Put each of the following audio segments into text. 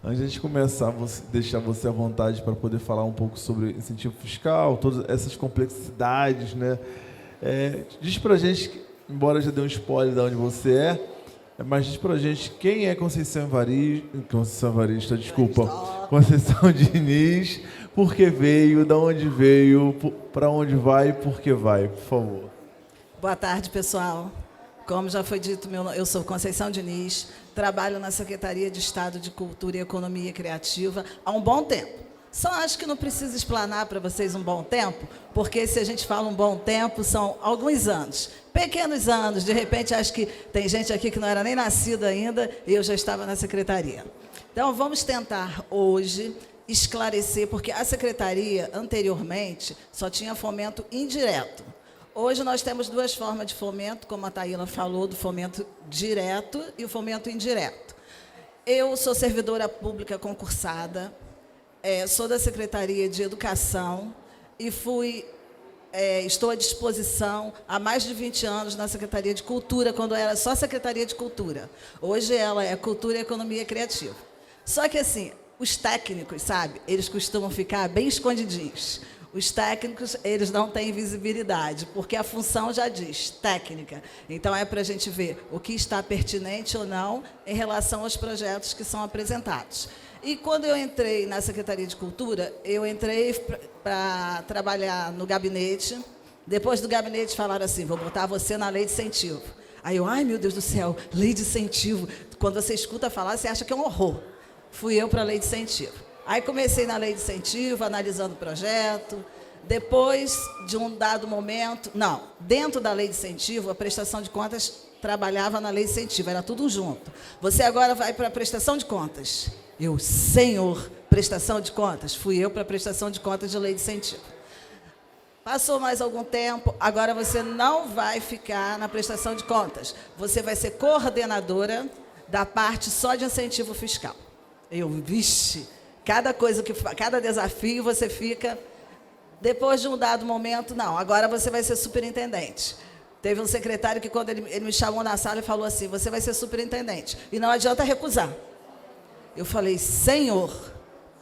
Antes de a gente começar, deixar você à vontade para poder falar um pouco sobre incentivo fiscal, todas essas complexidades, né? Diz pra gente, embora já dê um spoiler de onde você mas diz pra gente quem é Conceição Evarista, desculpa, Conceição Diniz, por que veio, da onde veio, para onde vai e por que vai, por favor. Boa tarde, pessoal. Como já foi dito, eu sou Conceição Diniz, trabalho na Secretaria de Estado de Cultura e Economia Criativa há um bom tempo. Só acho que não preciso explanar para vocês um bom tempo, porque se a gente fala um bom tempo, são alguns anos, pequenos anos. De repente, acho que tem gente aqui que não era nem nascida ainda e eu já estava na Secretaria. Então, vamos tentar hoje esclarecer, porque a Secretaria, anteriormente, só tinha fomento indireto. Hoje nós temos duas formas de fomento, como a Taíla falou, do fomento direto e o fomento indireto. Eu sou servidora pública concursada, sou da Secretaria de Educação e estou à disposição há mais de 20 anos na Secretaria de Cultura, quando era só Secretaria de Cultura. Hoje ela é Cultura e Economia Criativa. Só que, assim, os técnicos, sabe, eles costumam ficar bem escondidinhos. Os técnicos, eles não têm visibilidade, porque a função já diz, técnica. Então, é para a gente ver o que está pertinente ou não em relação aos projetos que são apresentados. E quando eu entrei na Secretaria de Cultura, eu entrei para trabalhar no gabinete. Depois do gabinete falaram assim, vou botar você na lei de incentivo. Aí eu, ai meu Deus do céu, lei de incentivo. Quando você escuta falar, você acha que é um horror. Fui eu para a lei de incentivo. Aí comecei na lei de incentivo, analisando o projeto. Depois de um dado momento... Não, dentro da lei de incentivo, a prestação de contas trabalhava na lei de incentivo, era tudo junto. Você agora vai para a prestação de contas. Eu, senhor, prestação de contas? Fui eu para a prestação de contas de lei de incentivo. Passou mais algum tempo, agora você não vai ficar na prestação de contas. Você vai ser coordenadora da parte só de incentivo fiscal. Eu, vixe... Cada desafio você fica... Depois de um dado momento, não, agora você vai ser superintendente. Teve um secretário que, quando ele me chamou na sala, e falou assim, você vai ser superintendente, e não adianta recusar. Eu falei, senhor.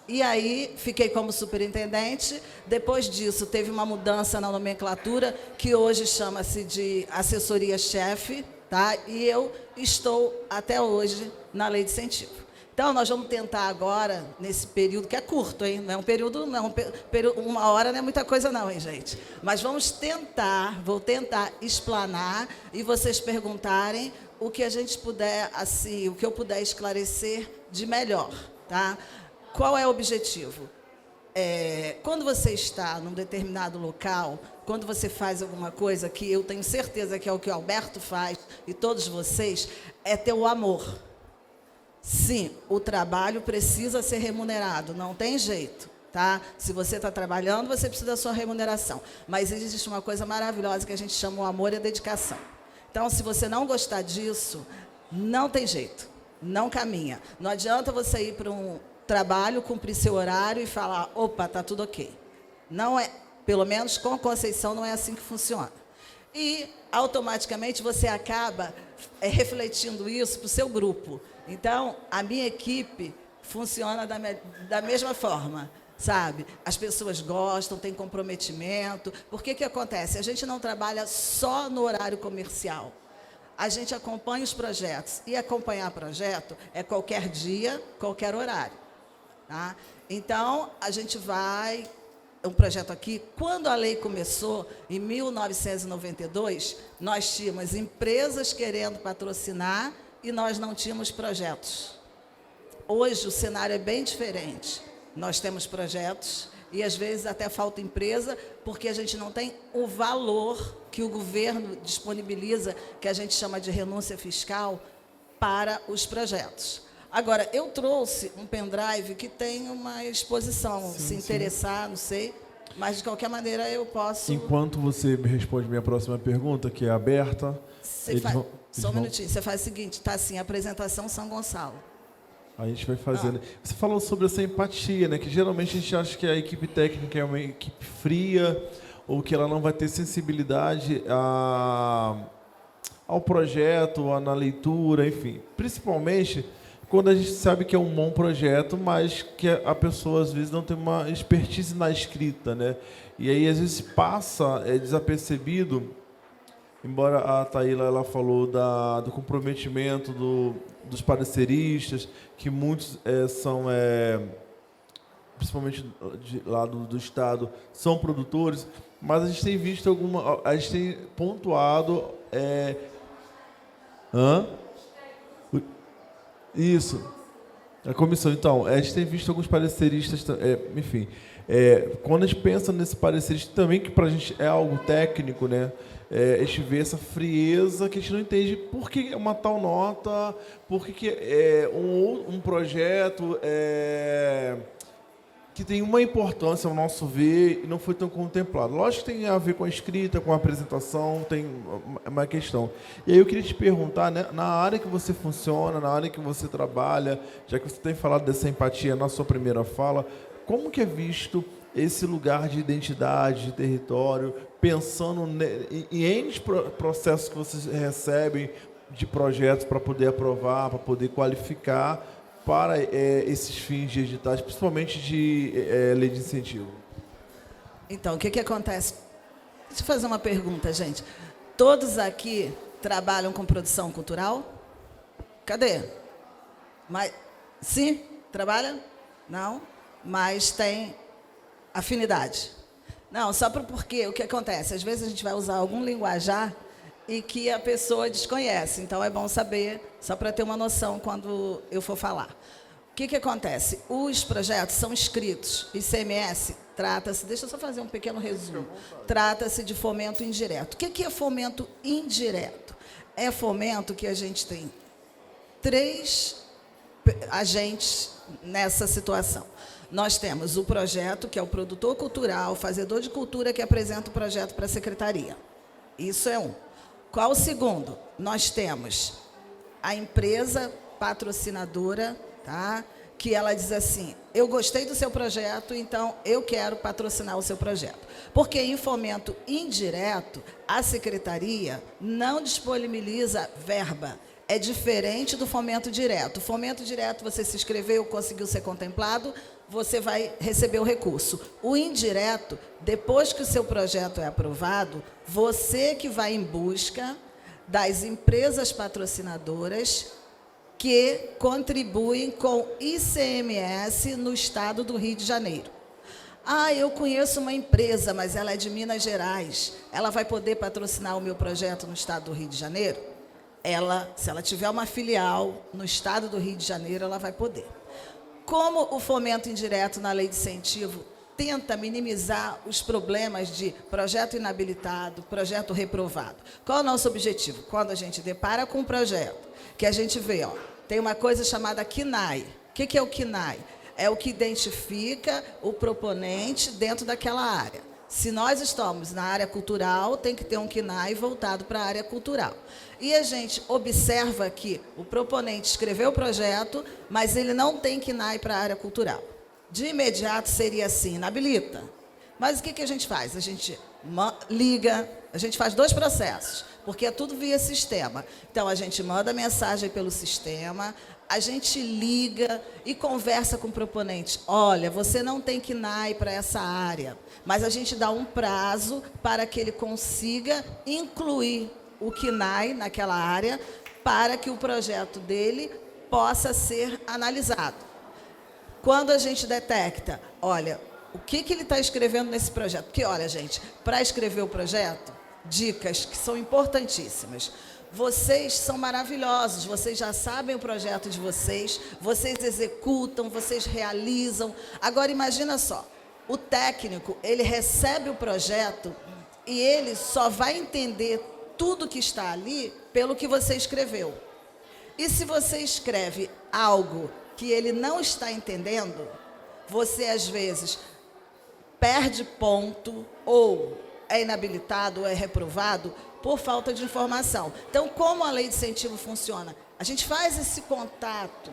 E aí, fiquei como superintendente. Depois disso, teve uma mudança na nomenclatura, que hoje chama-se de assessoria-chefe, tá? E eu estou, até hoje, na lei de incentivo. Então, nós vamos tentar agora, nesse período, que é curto, hein? Não é um período, não é um período, uma hora não é muita coisa não, hein, gente? Mas vou tentar explanar e vocês perguntarem o que a gente puder, assim, o que eu puder esclarecer de melhor, tá? Qual é o objetivo? Quando você está num determinado local, quando você faz alguma coisa, que eu tenho certeza que é o que o Alberto faz, e todos vocês, é ter o amor. Sim, o trabalho precisa ser remunerado, não tem jeito, tá? Se você está trabalhando, você precisa da sua remuneração. Mas existe uma coisa maravilhosa que a gente chama o amor e a dedicação. Então, se você não gostar disso, não tem jeito, não caminha. Não adianta você ir para um trabalho, cumprir seu horário e falar, opa, está tudo ok. Não é, pelo menos com a Conceição, não é assim que funciona. E, automaticamente, você acaba refletindo isso para o seu grupo. Então, a minha equipe funciona da mesma forma, sabe? As pessoas gostam, têm comprometimento. Por que acontece? A gente não trabalha só no horário comercial. A gente acompanha os projetos. E acompanhar projeto é qualquer dia, qualquer horário. Tá? Então, a gente vai... Um projeto aqui, quando a lei começou, em 1992, nós tínhamos empresas querendo patrocinar e nós não tínhamos projetos. Hoje o cenário é bem diferente. Nós temos projetos e às vezes até falta empresa porque a gente não tem o valor que o governo disponibiliza, que a gente chama de renúncia fiscal, para os projetos. Agora, eu trouxe um pendrive que tem uma exposição, se interessar, não sei, mas de qualquer maneira eu posso... Enquanto você me responde minha próxima pergunta, que é aberta... Só um minutinho, você faz o seguinte, está assim, apresentação São Gonçalo. A gente vai fazendo. Você falou sobre essa empatia, né? Que geralmente a gente acha que a equipe técnica é uma equipe fria, ou que ela não vai ter sensibilidade ao projeto, na leitura, enfim. Principalmente... quando a gente sabe que é um bom projeto, mas que a pessoa às vezes não tem uma expertise na escrita, né? E aí às vezes passa desapercebido, embora a Taíla ela falou do comprometimento dos pareceristas, que muitos são, principalmente lá do estado, são produtores, mas a gente tem visto a gente tem pontuado isso. A comissão, então, a gente tem visto alguns pareceristas, enfim, quando a gente pensa nesse parecerista também, que para a gente é algo técnico, né? A gente vê essa frieza que a gente não entende por que uma tal nota, por que um projeto que tem uma importância ao nosso ver e não foi tão contemplado. Lógico que tem a ver com a escrita, com a apresentação, tem uma questão. E aí eu queria te perguntar, né, na área que você funciona, na área que você trabalha, já que você tem falado dessa empatia na sua primeira fala, como que é visto esse lugar de identidade, de território, pensando em N processos que vocês recebem de projetos para poder aprovar, para poder qualificar para esses fins de editais, principalmente de lei de incentivo? Então, o que acontece? Deixa eu fazer uma pergunta, gente. Todos aqui trabalham com produção cultural? Cadê? Mas, sim? Trabalha? Não? Mas tem afinidade? Não, só porque o que acontece? Às vezes a gente vai usar algum linguajar e que a pessoa desconhece. Então, é bom saber, só para ter uma noção quando eu for falar. O que acontece? Os projetos são escritos. ICMS trata-se... Deixa eu só fazer um pequeno resumo. Trata-se de fomento indireto. O que é fomento indireto? É fomento que a gente tem 3 agentes nessa situação. Nós temos o projeto, que é o produtor cultural, o fazedor de cultura, que apresenta o projeto para a secretaria. Isso é um. Qual o segundo? Nós temos a empresa patrocinadora, tá? Que ela diz assim, eu gostei do seu projeto, então eu quero patrocinar o seu projeto. Porque em fomento indireto, a secretaria não disponibiliza verba. É diferente do fomento direto. O fomento direto, você se inscreveu, conseguiu ser contemplado, você vai receber o recurso. O indireto, depois que o seu projeto é aprovado, você que vai em busca das empresas patrocinadoras que contribuem com ICMS no estado do Rio de Janeiro. Ah, eu conheço uma empresa, mas ela é de Minas Gerais. Ela vai poder patrocinar o meu projeto no estado do Rio de Janeiro? Se ela tiver uma filial no estado do Rio de Janeiro, ela vai poder. Como o fomento indireto na lei de incentivo tenta minimizar os problemas de projeto inabilitado, projeto reprovado. Qual é o nosso objetivo? Quando a gente depara com um projeto, que a gente vê, tem uma coisa chamada KNAI. O que é o KNAI? É o que identifica o proponente dentro daquela área. Se nós estamos na área cultural, tem que ter um KNAI voltado para a área cultural. E a gente observa que o proponente escreveu o projeto, mas ele não tem KNAI para a área cultural. De imediato seria assim, inabilita. Mas o que a gente faz? A gente liga, a gente faz 2 processos, porque é tudo via sistema. Então, a gente manda mensagem pelo sistema, a gente liga e conversa com o proponente. Olha, você não tem KNAI para essa área, mas a gente dá um prazo para que ele consiga incluir o KNAI naquela área para que o projeto dele possa ser analisado. Quando a gente detecta, olha, o que ele está escrevendo nesse projeto? Porque, olha, gente, para escrever o projeto, dicas que são importantíssimas. Vocês são maravilhosos, vocês já sabem o projeto de vocês executam, vocês realizam. Agora, imagina só, o técnico, ele recebe o projeto e ele só vai entender tudo que está ali pelo que você escreveu. E se você escreve algo que ele não está entendendo, você, às vezes, perde ponto, ou é inabilitado, ou é reprovado, por falta de informação. Então, como a lei de incentivo funciona? A gente faz esse contato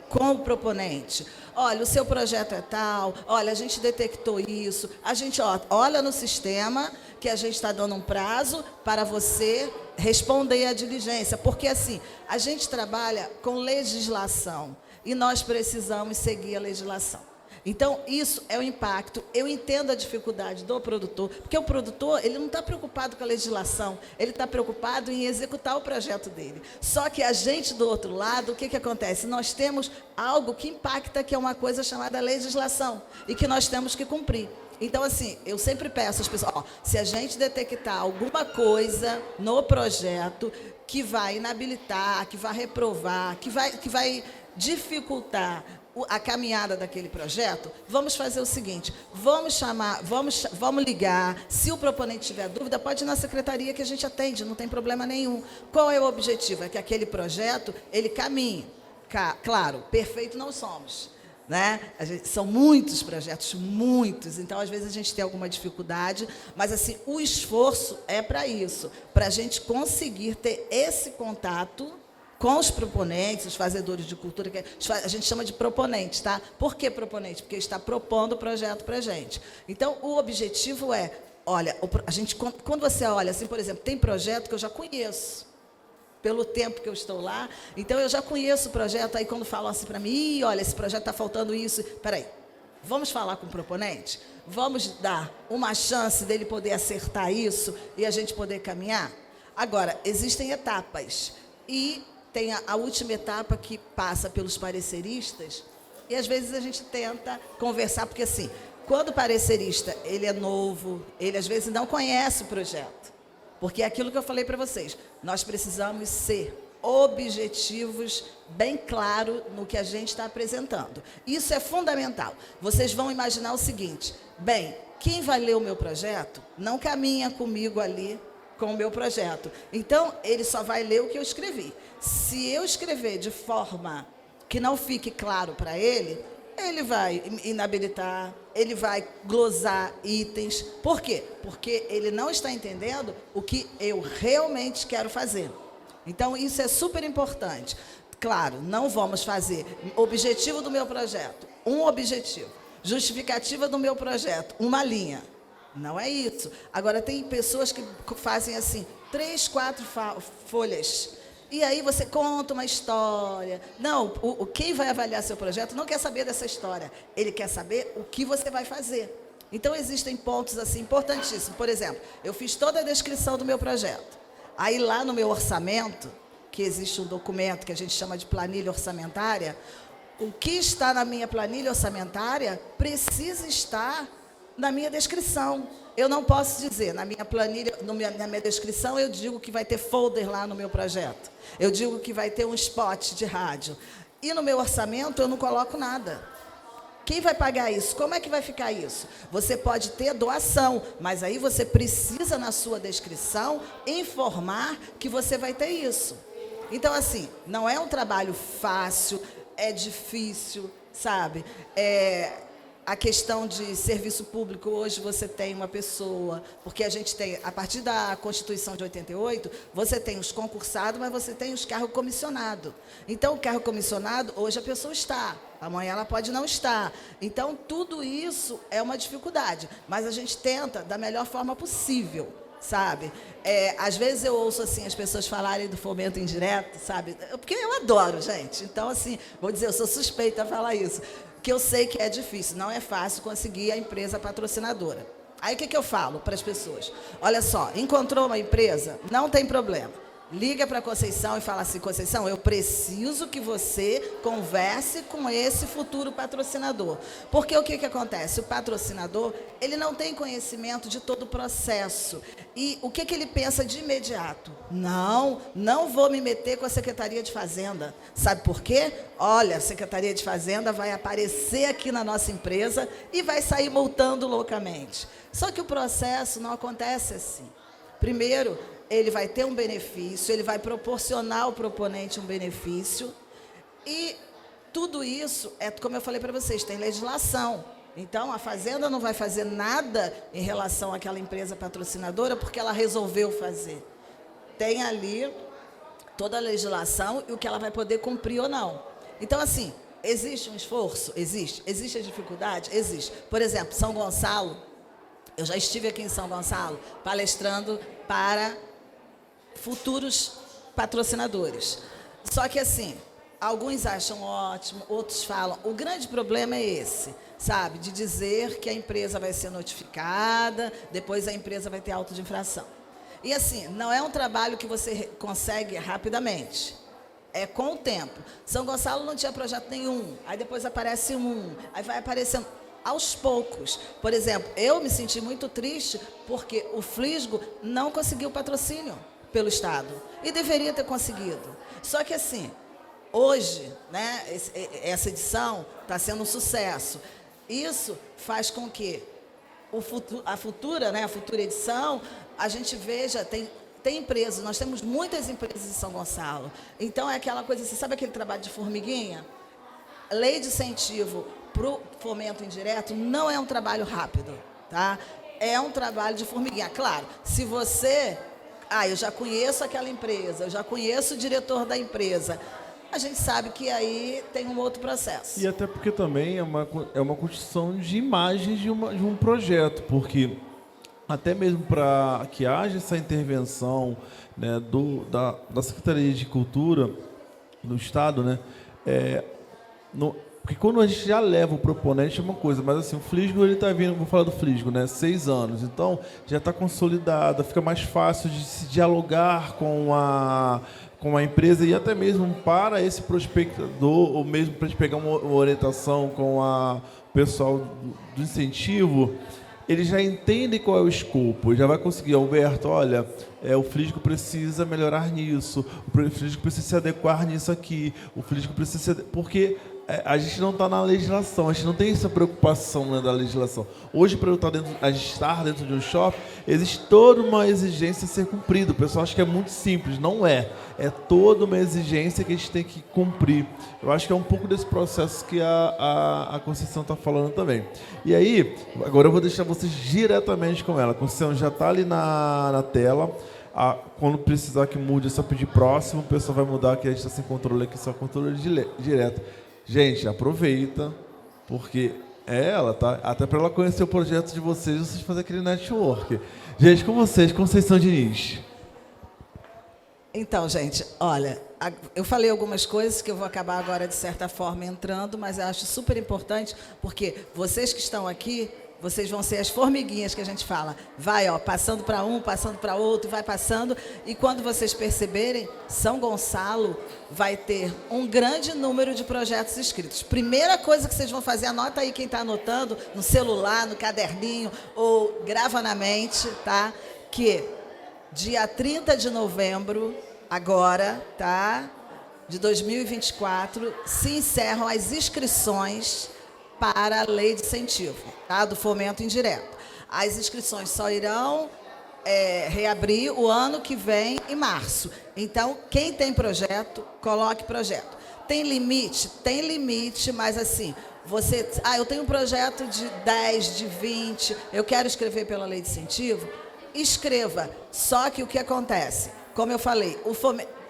com o proponente. Olha, o seu projeto é tal, olha, a gente detectou isso, a gente olha no sistema que a gente está dando um prazo para você responder à diligência, porque assim, a gente trabalha com legislação. e nós precisamos seguir a legislação. Então, isso é o impacto. Eu entendo a dificuldade do produtor, porque o produtor ele não está preocupado com a legislação, ele está preocupado em executar o projeto dele. Só que a gente, do outro lado, o que acontece? Nós temos algo que impacta, que é uma coisa chamada legislação, e que nós temos que cumprir. Então, assim, eu sempre peço às pessoas, se a gente detectar alguma coisa no projeto que vai inabilitar, que vai reprovar, que vai dificultar a caminhada daquele projeto, vamos fazer o seguinte, vamos ligar, se o proponente tiver dúvida, pode ir na secretaria que a gente atende, não tem problema nenhum. Qual é o objetivo? É que aquele projeto, ele caminhe. Claro, perfeito não somos, né? São muitos projetos, muitos, então às vezes a gente tem alguma dificuldade, mas assim, o esforço é para isso, para a gente conseguir ter esse contato com os proponentes, os fazedores de cultura, que a gente chama de proponente, tá? Por que proponente? Porque está propondo o projeto para a gente. Então, o objetivo é, olha, quando você olha, assim, por exemplo, tem projeto que eu já conheço, pelo tempo que eu estou lá, então eu já conheço o projeto, aí quando falam assim para mim, olha, esse projeto está faltando isso, peraí, vamos falar com o proponente? Vamos dar uma chance dele poder acertar isso e a gente poder caminhar? Agora, existem etapas, e tem a última etapa que passa pelos pareceristas, e às vezes a gente tenta conversar, porque assim, quando o parecerista ele é novo, ele às vezes não conhece o projeto, porque é aquilo que eu falei para vocês, nós precisamos ser objetivos, bem claro no que a gente está apresentando. Isso é fundamental. Vocês vão imaginar o seguinte, bem, quem vai ler o meu projeto não caminha comigo ali com o meu projeto. Então, ele só vai ler o que eu escrevi. Se eu escrever de forma que não fique claro para ele, ele vai inabilitar, ele vai glosar itens. Por quê? Porque ele não está entendendo o que eu realmente quero fazer. Então, isso é super importante. Claro, não vamos fazer objetivo do meu projeto, um objetivo. Justificativa do meu projeto, uma linha. Não é isso. Agora, tem pessoas que fazem assim, 3, 4 folhas. E aí você conta uma história. Não, quem vai avaliar seu projeto não quer saber dessa história. Ele quer saber o que você vai fazer. Então, existem pontos assim importantíssimos. Por exemplo, eu fiz toda a descrição do meu projeto. Aí, lá no meu orçamento, que existe um documento que a gente chama de planilha orçamentária, o que está na minha planilha orçamentária precisa estar na minha descrição. Eu não posso dizer, na minha planilha, na minha descrição, eu digo que vai ter folder lá no meu projeto. Eu digo que vai ter um spot de rádio. E no meu orçamento, eu não coloco nada. Quem vai pagar isso? Como é que vai ficar isso? Você pode ter doação, mas aí você precisa, na sua descrição, informar que você vai ter isso. Então, assim, não é um trabalho fácil, é difícil, sabe? A questão de serviço público, hoje você tem uma pessoa, porque a gente tem, a partir da Constituição de 88, você tem os concursados, mas você tem os cargos comissionados. Então, o cargo comissionado, hoje a pessoa está, amanhã ela pode não estar. Então, tudo isso é uma dificuldade, mas a gente tenta da melhor forma possível, sabe? Às vezes eu ouço assim as pessoas falarem do fomento indireto, sabe? Porque eu adoro, gente. Então, assim, vou dizer, eu sou suspeita a falar isso. Que eu sei que é difícil, não é fácil conseguir a empresa patrocinadora. Aí o que eu falo para as pessoas? Olha só, encontrou uma empresa? Não tem problema. Liga para a Conceição e fala assim, Conceição, eu preciso que você converse com esse futuro patrocinador. Porque o que acontece? O patrocinador, ele não tem conhecimento de todo o processo. E o que ele pensa de imediato? Não vou me meter com a Secretaria de Fazenda. Sabe por quê? Olha, a Secretaria de Fazenda vai aparecer aqui na nossa empresa e vai sair multando loucamente. Só que o processo não acontece assim. Primeiro, ele vai ter um benefício, ele vai proporcionar ao proponente um benefício, e tudo isso, como eu falei para vocês, tem legislação. Então, a Fazenda não vai fazer nada em relação àquela empresa patrocinadora, porque ela resolveu fazer. Tem ali toda a legislação e o que ela vai poder cumprir ou não. Então, assim, existe um esforço? Existe. Existe a dificuldade? Existe. Por exemplo, São Gonçalo, eu já estive aqui em São Gonçalo, palestrando para futuros patrocinadores. Só que, assim, Alguns acham ótimo, outros falam. O grande problema é esse, sabe? De dizer que a empresa vai ser notificada, depois a empresa vai ter auto de infração. E assim, não é um trabalho que você consegue rapidamente. É com o tempo. São Gonçalo não tinha projeto nenhum, aí depois aparece um, aí vai aparecendo aos poucos. Por exemplo, eu me senti muito triste porque o Flisgo não conseguiu patrocínio pelo Estado. E deveria ter conseguido. Só que assim, hoje, né, essa edição está sendo um sucesso. Isso faz com que a futura edição, a gente veja, tem empresas, nós temos muitas empresas em São Gonçalo. Então, é aquela coisa assim, sabe aquele trabalho de formiguinha? Lei de incentivo para o fomento indireto não é um trabalho rápido, tá? É um trabalho de formiguinha. Claro, se você... eu já conheço aquela empresa, eu já conheço o diretor da empresa... A gente sabe que aí tem um outro processo. E até porque também é uma construção de imagens de um projeto, porque até mesmo para que haja essa intervenção, né, da Secretaria de Cultura do Estado, né, porque quando a gente já leva o proponente é uma coisa, mas assim, o Flisgo, ele está vindo, vou falar do Flisgo, né, 6 anos, então já está consolidado, fica mais fácil de se dialogar com a empresa e até mesmo para esse prospectador, ou mesmo para a gente pegar uma orientação com o pessoal do incentivo, eles já entendem qual é o escopo, já vai conseguir, Alberto, olha, o Flisgo precisa melhorar nisso, o Flisgo precisa se adequar nisso aqui, o Flisgo precisa se porque a gente não está na legislação, a gente não tem essa preocupação, né, da legislação. Hoje, para a gente estar dentro de um shopping, existe toda uma exigência a ser cumprida. O pessoal acha que é muito simples, não é. É toda uma exigência que a gente tem que cumprir. Eu acho que é um pouco desse processo que a Conceição está falando também. E aí, agora eu vou deixar vocês diretamente com ela. A Conceição já está ali na tela. Quando precisar que mude, é só pedir próximo. O pessoal vai mudar, que a gente está sem controle aqui, só controle direto. Gente, aproveita, porque ela, tá? Até para ela conhecer o projeto de vocês fazerem aquele network. Gente, com vocês, Conceição Diniz. Então, gente, olha, eu falei algumas coisas que eu vou acabar agora, de certa forma, entrando, mas eu acho super importante, porque vocês que estão aqui, vocês vão ser as formiguinhas que a gente fala. Vai, passando para um, passando para outro, vai passando. E quando vocês perceberem, São Gonçalo vai ter um grande número de projetos inscritos. Primeira coisa que vocês vão fazer, anota aí quem está anotando, no celular, no caderninho, ou grava na mente, tá? Que dia 30 de novembro, agora, tá? De 2024, se encerram as inscrições para a lei de incentivo, tá? Do fomento indireto. As inscrições só irão reabrir o ano que vem, em março. Então, quem tem projeto, coloque projeto. Tem limite? Tem limite, mas assim, você... eu tenho um projeto de 10, de 20, eu quero escrever pela lei de incentivo, escreva. Só que o que acontece? Como eu falei,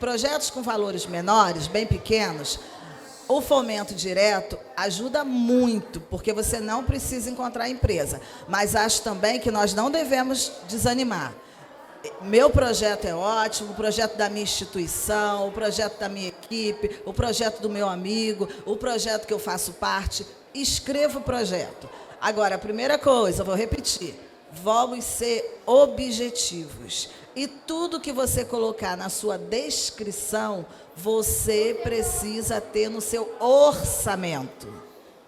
projetos com valores menores, bem pequenos, o fomento direto ajuda muito, porque você não precisa encontrar a empresa. Mas acho também que nós não devemos desanimar. Meu projeto é ótimo, o projeto da minha instituição, o projeto da minha equipe, o projeto do meu amigo, o projeto que eu faço parte. Escreva o projeto. Agora, a primeira coisa, eu vou repetir, vamos ser objetivos. E tudo que você colocar na sua descrição, você precisa ter no seu orçamento,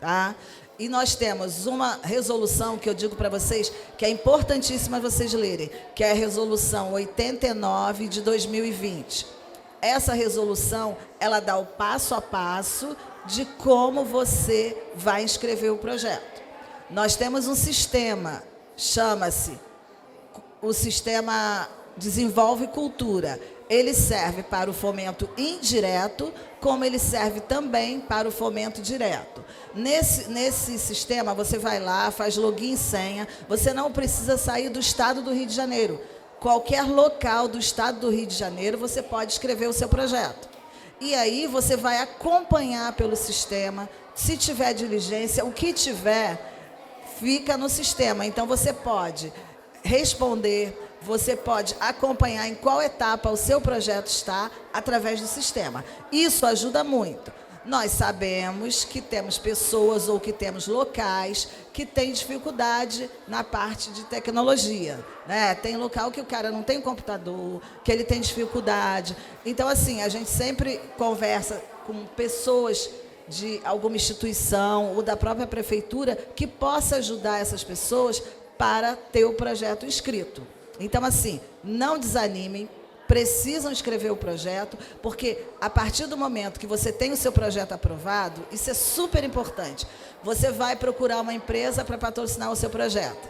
tá? E nós temos uma resolução que eu digo para vocês, que é importantíssima vocês lerem, que é a resolução 89 de 2020. Essa resolução, ela dá o passo a passo de como você vai inscrever o projeto. Nós temos um sistema, chama-se o Sistema Desenvolve Cultura. Ele serve para o fomento indireto, como ele serve também para o fomento direto. Nesse sistema, você vai lá, faz login e senha, você não precisa sair do estado do Rio de Janeiro. Qualquer local do estado do Rio de Janeiro, você pode escrever o seu projeto. E aí você vai acompanhar pelo sistema, se tiver diligência, o que tiver, fica no sistema. Então, você pode responder, você pode acompanhar em qual etapa o seu projeto está através do sistema. Isso ajuda muito. Nós sabemos que temos pessoas ou que temos locais que têm dificuldade na parte de tecnologia, né? Tem local que o cara não tem computador, que ele tem dificuldade. Então, assim, a gente sempre conversa com pessoas de alguma instituição ou da própria prefeitura que possa ajudar essas pessoas para ter o projeto inscrito. Então, assim, não desanimem, precisam escrever o projeto, porque a partir do momento que você tem o seu projeto aprovado, isso é super importante, você vai procurar uma empresa para patrocinar o seu projeto.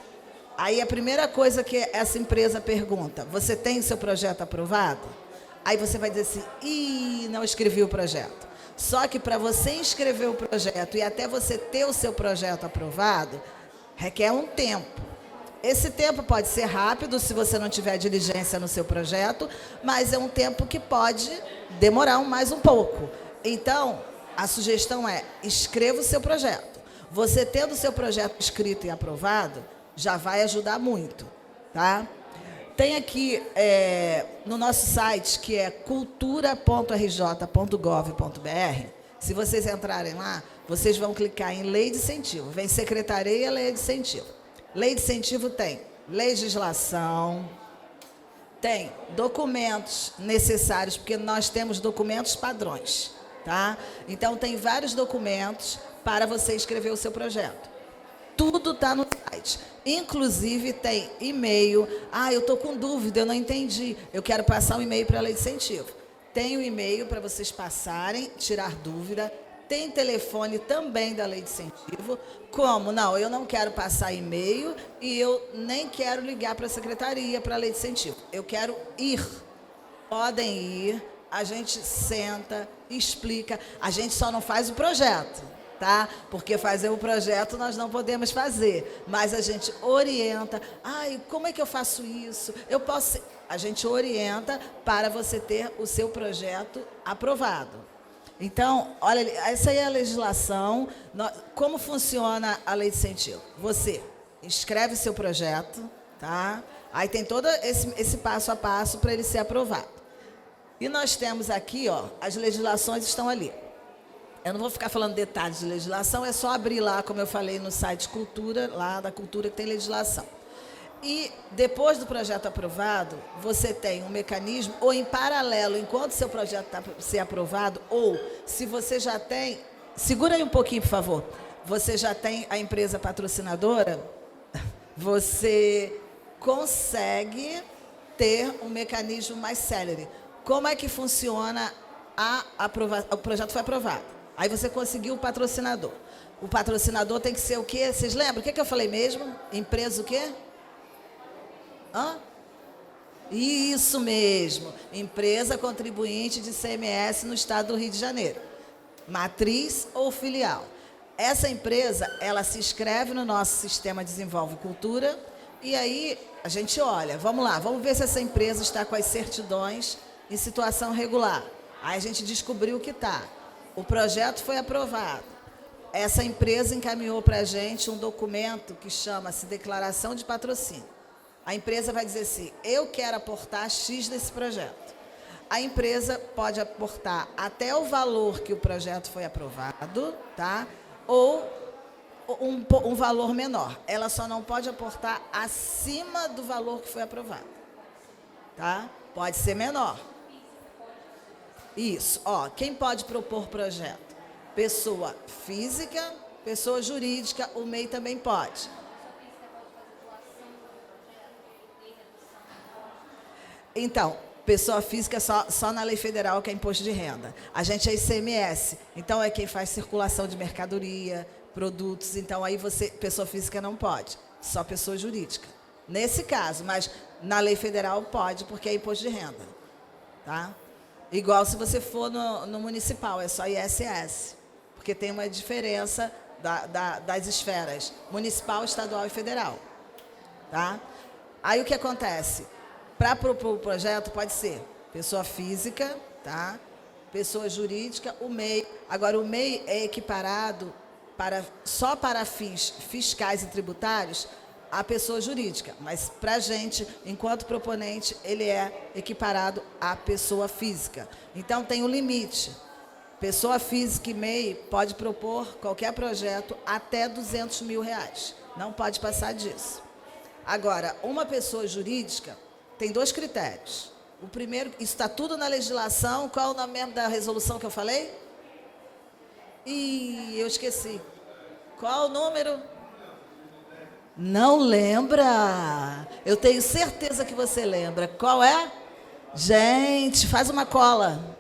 Aí a primeira coisa que essa empresa pergunta, você tem o seu projeto aprovado? Aí você vai dizer assim, não escrevi o projeto. Só que para você inscrever o projeto e até você ter o seu projeto aprovado, requer um tempo. Esse tempo pode ser rápido, se você não tiver diligência no seu projeto, mas é um tempo que pode demorar mais um pouco. Então, a sugestão é, escreva o seu projeto. Você tendo o seu projeto escrito e aprovado, já vai ajudar muito, tá? Tem aqui no nosso site, que é cultura.rj.gov.br, se vocês entrarem lá, vocês vão clicar em Lei de Incentivo. Vem Secretaria, Lei de Incentivo. Lei de incentivo tem legislação, tem documentos necessários, porque nós temos documentos padrões, tá? Então, tem vários documentos para você escrever o seu projeto. Tudo está no site. Inclusive, tem e-mail. Eu estou com dúvida, eu não entendi. Eu quero passar um e-mail para a Lei de Incentivo. Tem o e-mail para vocês passarem, tirar dúvida. Tem telefone também da Lei de Incentivo. Como? Não, eu não quero passar e-mail e eu nem quero ligar para a secretaria para a Lei de Incentivo. Eu quero ir. Podem ir, a gente senta, explica. A gente só não faz o projeto, tá? Porque fazer o projeto nós não podemos fazer. Mas a gente orienta. Como é que eu faço isso? Eu posso... A gente orienta para você ter o seu projeto aprovado. Então, olha, essa aí é a legislação. Como funciona a Lei de Incentivo? Você escreve seu projeto, tá? Aí tem todo esse passo a passo para ele ser aprovado. E nós temos aqui, ó, as legislações estão ali. Eu não vou ficar falando detalhes de legislação, é só abrir lá, como eu falei, no site Cultura, lá da Cultura que tem legislação. E depois do projeto aprovado, você tem um mecanismo, ou em paralelo, enquanto seu projeto está ser aprovado, ou se você já tem... Segura aí um pouquinho, por favor. Você já tem a empresa patrocinadora, você consegue ter um mecanismo mais célere. Como é que funciona o projeto foi aprovado. Aí você conseguiu o patrocinador. O patrocinador tem que ser o quê? Vocês lembram? O que eu falei mesmo? Empresa o quê? Isso mesmo, empresa contribuinte de ICMS no estado do Rio de Janeiro, matriz ou filial. Essa empresa, ela se inscreve no nosso sistema Desenvolve Cultura e aí a gente olha, vamos lá, vamos ver se essa empresa está com as certidões em situação regular. Aí a gente descobriu que está. O projeto foi aprovado. Essa empresa encaminhou para a gente um documento que chama-se Declaração de Patrocínio. A empresa vai dizer assim, eu quero aportar X nesse projeto. A empresa pode aportar até o valor que o projeto foi aprovado, tá? Ou um valor menor. Ela só não pode aportar acima do valor que foi aprovado. Tá? Pode ser menor. Isso. Quem pode propor projeto? Pessoa física, pessoa jurídica, o MEI também pode. Então, pessoa física só na lei federal, que é imposto de renda. A gente é ICMS, então é quem faz circulação de mercadoria, produtos. Então, aí pessoa física não pode, só pessoa jurídica. Nesse caso, mas na lei federal pode, porque é imposto de renda. Tá? Igual se você for no municipal, é só ISS, porque tem uma diferença das esferas, municipal, estadual e federal. Tá? Aí o que acontece? Para propor o projeto pode ser pessoa física, tá? Pessoa jurídica, o MEI. Agora, o MEI é equiparado só para fins fiscais e tributários à pessoa jurídica, mas para a gente, enquanto proponente, ele é equiparado à pessoa física. Então, tem um limite. Pessoa física e MEI pode propor qualquer projeto até R$200 mil. Não pode passar disso. Agora, uma pessoa jurídica tem 2 critérios. O primeiro, isso está tudo na legislação. Qual é o nome mesmo da resolução que eu falei? Eu esqueci. Qual o número? Não lembra? Eu tenho certeza que você lembra. Qual é? Gente, faz uma cola.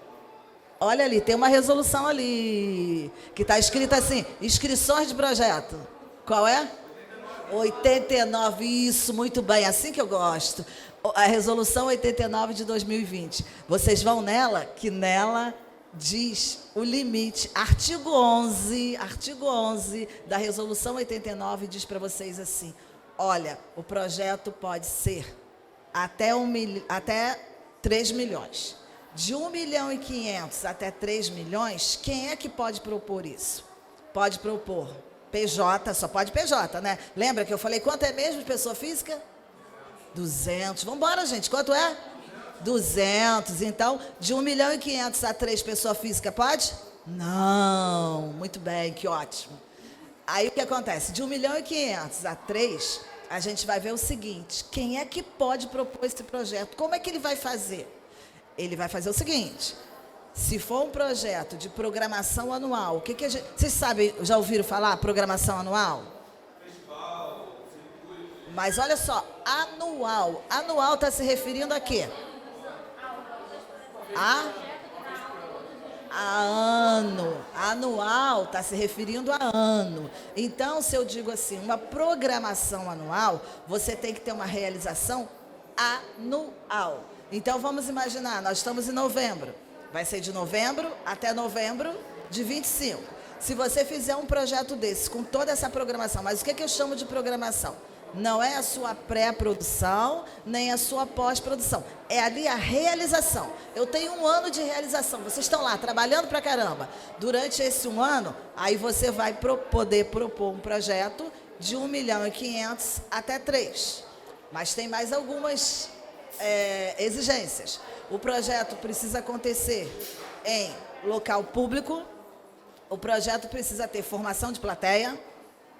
Olha ali, tem uma resolução ali, que está escrita assim, inscrições de projeto. Qual é? 89, isso, muito bem, assim que eu gosto. A resolução 89 de 2020. Vocês vão nela, que nela diz o limite. Artigo 11 da resolução 89 diz para vocês assim, olha, o projeto pode ser até 3 milhões. De 1.500.000 até 3 milhões, quem é que pode propor isso? Pode propor PJ, só pode PJ, né? Lembra que eu falei quanto é mesmo de pessoa física? 200. Vamos embora, gente. Quanto é? 200. Então, de 1.500.000 a 3 pessoa física, pode? Não. Muito bem, que ótimo. Aí o que acontece? De 1.500.000 a 3, a gente vai ver o seguinte, quem é que pode propor esse projeto? Como é que ele vai fazer? Ele vai fazer o seguinte, se for um projeto de programação anual, o que a gente... Vocês sabem, já ouviram falar programação anual? Mas olha só, anual. Anual está se referindo a quê? A ano. Anual está se referindo a ano. Então, se eu digo assim, uma programação anual, você tem que ter uma realização anual. Então, vamos imaginar, nós estamos em novembro. Vai ser de novembro até novembro de 25. Se você fizer um projeto desse, com toda essa programação, mas o que eu chamo de programação? Não é a sua pré-produção, nem a sua pós-produção. É ali a realização. Eu tenho 1 ano de realização. Vocês estão lá, trabalhando pra caramba. Durante esse 1 ano, aí você vai poder propor um projeto de 1.500.000 até 3. Mas tem mais algumas exigências. O projeto precisa acontecer em local público. O projeto precisa ter formação de plateia.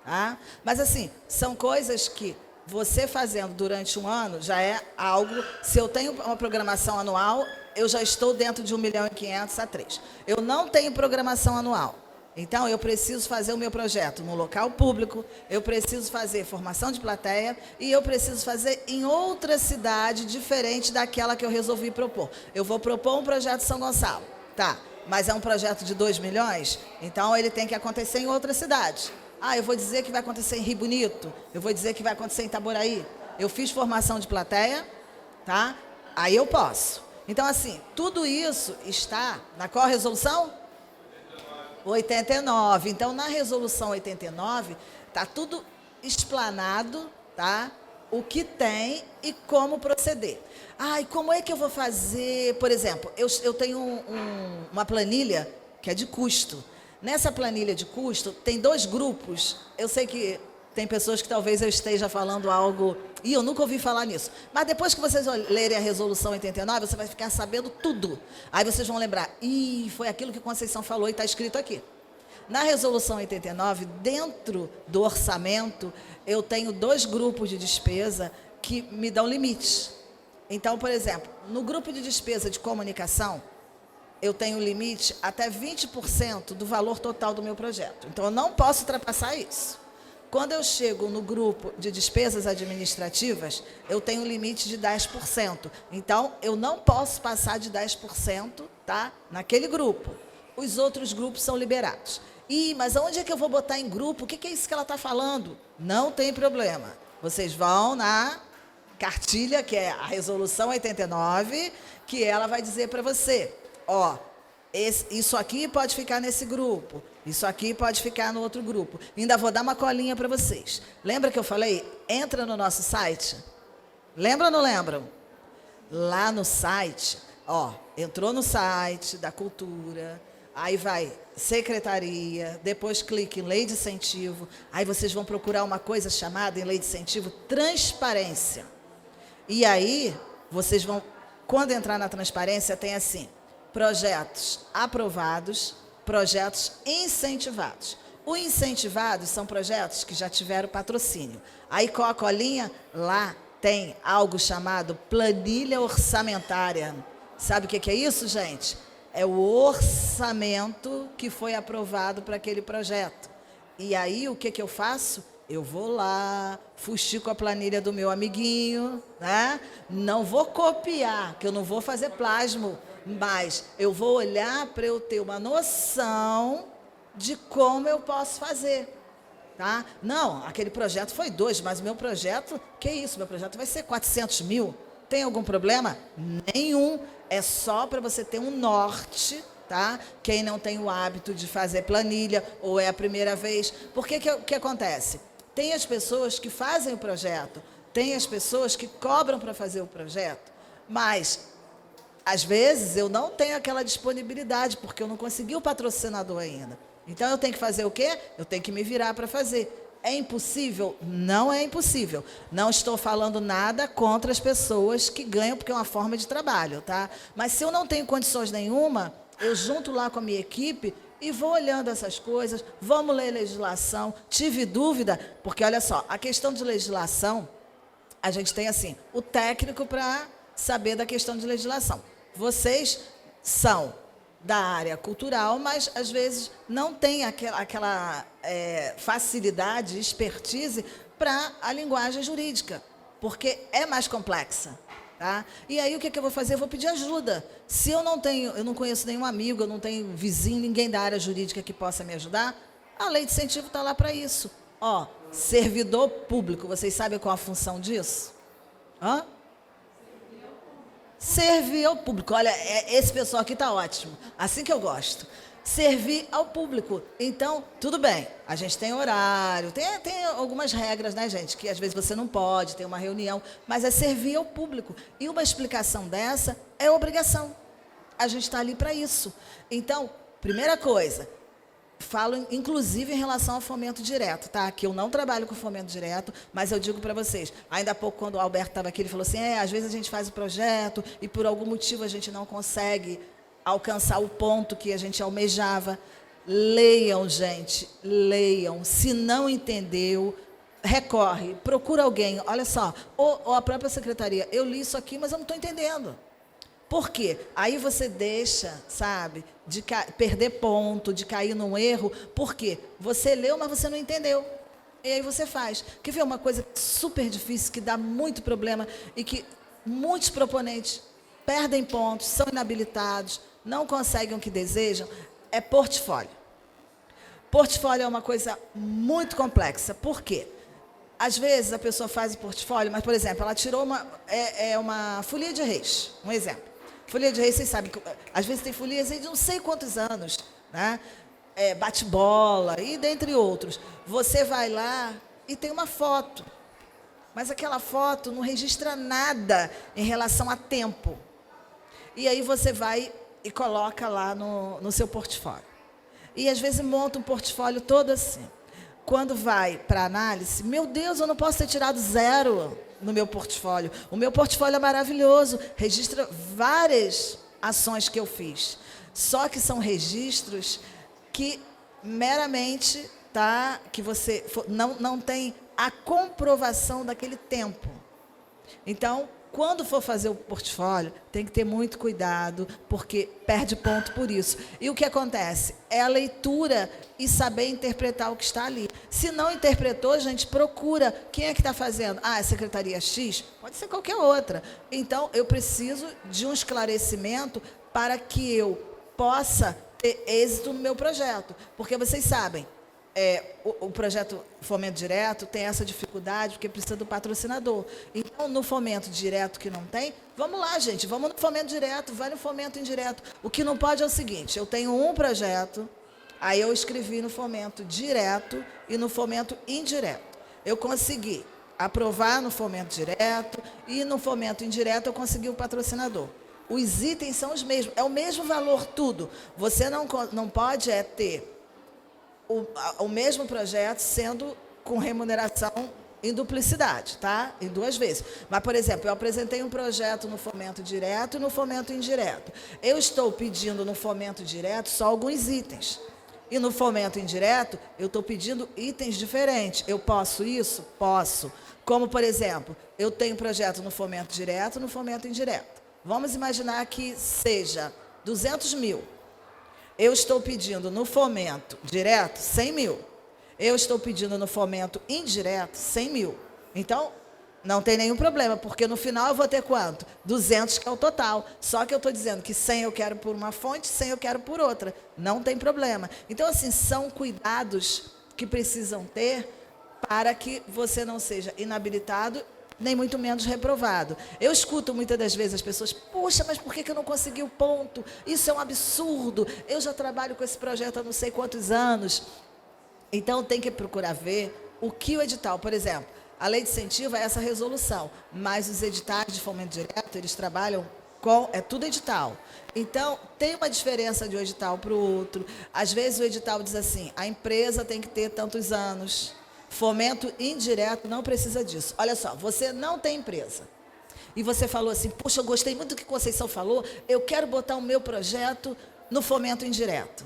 Tá? Mas assim, são coisas que você fazendo durante 1 ano já é algo... Se eu tenho uma programação anual, eu já estou dentro de 1.500.000 a 3. Eu não tenho programação anual. Então, eu preciso fazer o meu projeto no local público, eu preciso fazer formação de plateia e eu preciso fazer em outra cidade diferente daquela que eu resolvi propor. Eu vou propor um projeto em São Gonçalo, tá? Mas é um projeto de 2 milhões, então ele tem que acontecer em outra cidade. Ah, eu vou dizer que vai acontecer em Rio Bonito, eu vou dizer que vai acontecer em Itaboraí. Eu fiz formação de plateia, tá? Aí eu posso. Então, assim, tudo isso está na qual resolução? 89. Então, na resolução 89, está tudo explanado, tá? O que tem e como proceder. Ah, e como é que eu vou fazer? Por exemplo, eu tenho uma planilha que é de custo. Nessa planilha de custo, tem 2 grupos. Eu sei que tem pessoas que talvez eu esteja falando algo... eu nunca ouvi falar nisso. Mas depois que vocês lerem a resolução 89, você vai ficar sabendo tudo. Aí vocês vão lembrar, foi aquilo que Conceição falou e está escrito aqui. Na resolução 89, dentro do orçamento, eu tenho 2 grupos de despesa que me dão limites. Então, por exemplo, no grupo de despesa de comunicação, eu tenho limite até 20% do valor total do meu projeto. Então, eu não posso ultrapassar isso. Quando eu chego no grupo de despesas administrativas, eu tenho um limite de 10%. Então, eu não posso passar de 10%, tá? Naquele grupo. Os outros grupos são liberados. Mas aonde é que eu vou botar em grupo? O que é isso que ela está falando? Não tem problema. Vocês vão na cartilha, que é a resolução 89, que ela vai dizer para você, ó, isso aqui pode ficar nesse grupo, isso aqui pode ficar no outro grupo. Ainda vou dar uma colinha para vocês. Lembra que eu falei? Entra no nosso site. Lembra ou não lembram? Lá no site, ó, entrou no site da Cultura, Aí vai secretaria, depois clique em lei de incentivo, aí vocês vão procurar uma coisa chamada em lei de incentivo transparência. E aí vocês vão, quando entrar na transparência, tem assim, projetos aprovados, projetos incentivados. Os incentivados são projetos que já tiveram patrocínio. Aí com a colinha, lá tem algo chamado planilha orçamentária. Sabe o que é isso, gente? É o orçamento que foi aprovado para aquele projeto. E aí, o que eu faço? Eu vou lá, fuxico a planilha do meu amiguinho, né? Não vou copiar, que eu não vou fazer plasmo, mas eu vou olhar para eu ter uma noção de como eu posso fazer. Tá? Não, aquele projeto foi 2, mas o meu projeto, que isso? Meu projeto vai ser 400 mil. Tem algum problema? Nenhum. É só para você ter um norte, tá? Quem não tem o hábito de fazer planilha, ou é a primeira vez. Porque o que acontece? Tem as pessoas que fazem o projeto, tem as pessoas que cobram para fazer o projeto, mas, às vezes, eu não tenho aquela disponibilidade, porque eu não consegui o patrocinador ainda. Então, eu tenho que fazer o quê? Eu tenho que me virar para fazer. É impossível? Não é impossível. Não estou falando nada contra as pessoas que ganham, porque é uma forma de trabalho, tá? Mas se eu não tenho condições nenhuma, eu junto lá com a minha equipe e vou olhando essas coisas, vamos ler legislação. Tive dúvida, porque olha só, a questão de legislação, a gente tem assim, o técnico para saber da questão de legislação. Vocês são da área cultural, mas às vezes não tem aquela facilidade, expertise para a linguagem jurídica, porque é mais complexa. Tá? E aí o que eu vou fazer? Eu vou pedir ajuda. Se eu não conheço nenhum amigo, eu não tenho vizinho, ninguém da área jurídica que possa me ajudar, a lei de incentivo está lá para isso. Ó, servidor público, vocês sabem qual a função disso? Hã? Servir ao público. Olha, esse pessoal aqui está ótimo. Assim que eu gosto. Servir ao público. Então, tudo bem. A gente tem horário, tem algumas regras, né, gente? Que às vezes você não pode, tem uma reunião, mas é servir ao público. E uma explicação dessa é obrigação. A gente está ali para isso. Então, primeira coisa, falo inclusive em relação ao fomento direto, tá? Que eu não trabalho com fomento direto, mas eu digo para vocês, ainda há pouco quando o Alberto estava aqui, ele falou assim, às vezes a gente faz o projeto e por algum motivo a gente não consegue alcançar o ponto que a gente almejava. Leiam, gente, leiam. Se não entendeu, recorre, procura alguém. Olha só, ou a própria secretaria, eu li isso aqui, mas eu não estou entendendo. Por quê? Aí você deixa, sabe, de perder ponto, de cair num erro. Por quê? Você leu, mas você não entendeu. E aí você faz. Quer ver uma coisa super difícil, que dá muito problema e que muitos proponentes perdem pontos, são inabilitados, não conseguem o que desejam? É portfólio. Portfólio é uma coisa muito complexa. Por quê? Às vezes a pessoa faz o portfólio, mas, por exemplo, ela tirou uma folia de reis, um exemplo. Folia de reis, vocês sabem, às vezes tem folias de não sei quantos anos, né? Bate-bola e dentre outros. Você vai lá e tem uma foto, mas aquela foto não registra nada em relação a tempo. E aí você vai e coloca lá no seu portfólio. E às vezes monta um portfólio todo assim. Quando vai para análise, meu Deus, eu não posso ter tirado 0 no meu portfólio. O meu portfólio é maravilhoso, registra várias ações que eu fiz. Só que são registros que meramente, tá, que você não tem a comprovação daquele tempo. Então, quando for fazer o portfólio, tem que ter muito cuidado, porque perde ponto por isso. E o que acontece? É a leitura e saber interpretar o que está ali. Se não interpretou, gente, procura. Quem é que está fazendo? É a Secretaria X? Pode ser qualquer outra. Então, eu preciso de um esclarecimento para que eu possa ter êxito no meu projeto. Porque vocês sabem, o projeto Fomento Direto tem essa dificuldade, porque precisa do patrocinador. Então, no Fomento Direto que não tem, vamos lá, gente, vamos no Fomento Direto, vai no Fomento Indireto. O que não pode é o seguinte, eu tenho um projeto, aí eu escrevi no Fomento Direto e no Fomento Indireto. Eu consegui aprovar no Fomento Direto e no Fomento Indireto eu consegui o patrocinador. os itens são os mesmos, é o mesmo valor tudo. Você não pode ter o mesmo projeto sendo com remuneração em duplicidade, tá? Em 2 vezes. Mas, por exemplo, eu apresentei um projeto no fomento direto e no fomento indireto. Eu estou pedindo no fomento direto só alguns itens. E no fomento indireto, eu estou pedindo itens diferentes. Eu posso isso? Posso. Como, por exemplo, eu tenho projeto no fomento direto e no fomento indireto. Vamos imaginar que seja 200 mil. Eu estou pedindo no fomento direto 100 mil. Eu estou pedindo no fomento indireto 100 mil. Então, não tem nenhum problema, porque no final eu vou ter quanto? 200, que é o total. Só que eu estou dizendo que 100 eu quero por uma fonte, 100 eu quero por outra. Não tem problema. Então, assim, são cuidados que precisam ter para que você não seja inabilitado, nem muito menos reprovado. Eu escuto muitas das vezes as pessoas, puxa, mas por que eu não consegui o ponto? Isso é um absurdo. Eu já trabalho com esse projeto há não sei quantos anos. Então, tem que procurar ver o que o edital, por exemplo, a lei de incentivo é essa resolução, mas os editais de fomento direto, eles trabalham com, é tudo edital. Então, tem uma diferença de um edital para o outro. Às vezes, o edital diz assim, a empresa tem que ter tantos anos. Fomento indireto não precisa disso. Olha só, você não tem empresa. E você falou assim, puxa, eu gostei muito do que Conceição falou, eu quero botar o meu projeto no fomento indireto.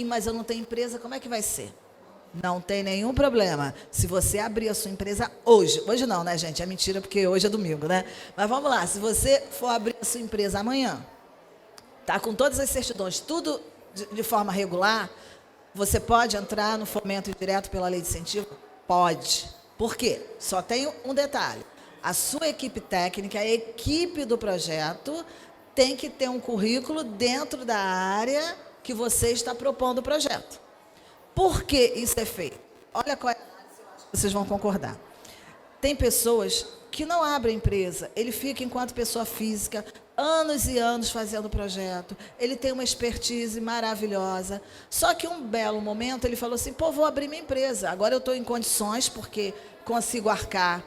Mas eu não tenho empresa, como é que vai ser? Não tem nenhum problema. Se você abrir a sua empresa hoje não, né, gente? É mentira, porque hoje é domingo, né? Mas vamos lá, se você for abrir a sua empresa amanhã, tá com todas as certidões, tudo de forma regular, você pode entrar no fomento indireto pela lei de incentivo? Pode. Por quê? Só tem um detalhe. A sua equipe técnica, a equipe do projeto, tem que ter um currículo dentro da área que você está propondo o projeto. Por que isso é feito? Olha qual é a análise, eu acho que vocês vão concordar. Tem pessoas que não abrem empresa, ele fica enquanto pessoa física, anos e anos fazendo o projeto, ele tem uma expertise maravilhosa, só que um belo momento ele falou assim, pô, vou abrir minha empresa, agora eu estou em condições, porque consigo arcar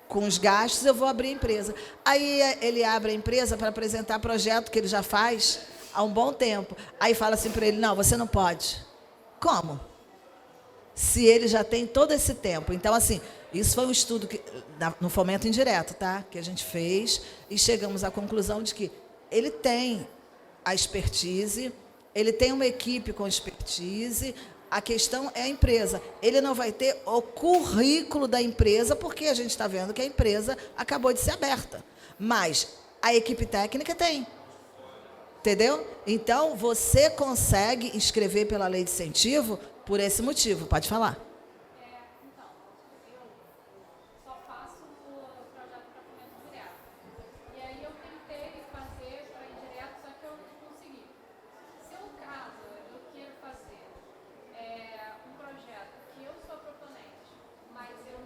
com os gastos, eu vou abrir a empresa. Aí ele abre a empresa para apresentar projeto que ele já faz há um bom tempo. Aí fala assim para ele, não, você não pode. Como? Se ele já tem todo esse tempo. Então, assim, isso foi um estudo no fomento indireto, tá? Que a gente fez e chegamos à conclusão de que ele tem a expertise, ele tem uma equipe com expertise, a questão é a empresa. Ele não vai ter o currículo da empresa, porque a gente está vendo que a empresa acabou de ser aberta. Mas a equipe técnica tem. Entendeu? Então, você consegue inscrever pela lei de incentivo por esse motivo. Pode falar. Então, eu só faço o projeto para fomento direto. E aí eu tentei fazer para indireto, só que eu não consegui. Se no caso eu queiro fazer um projeto que eu sou proponente, mas eu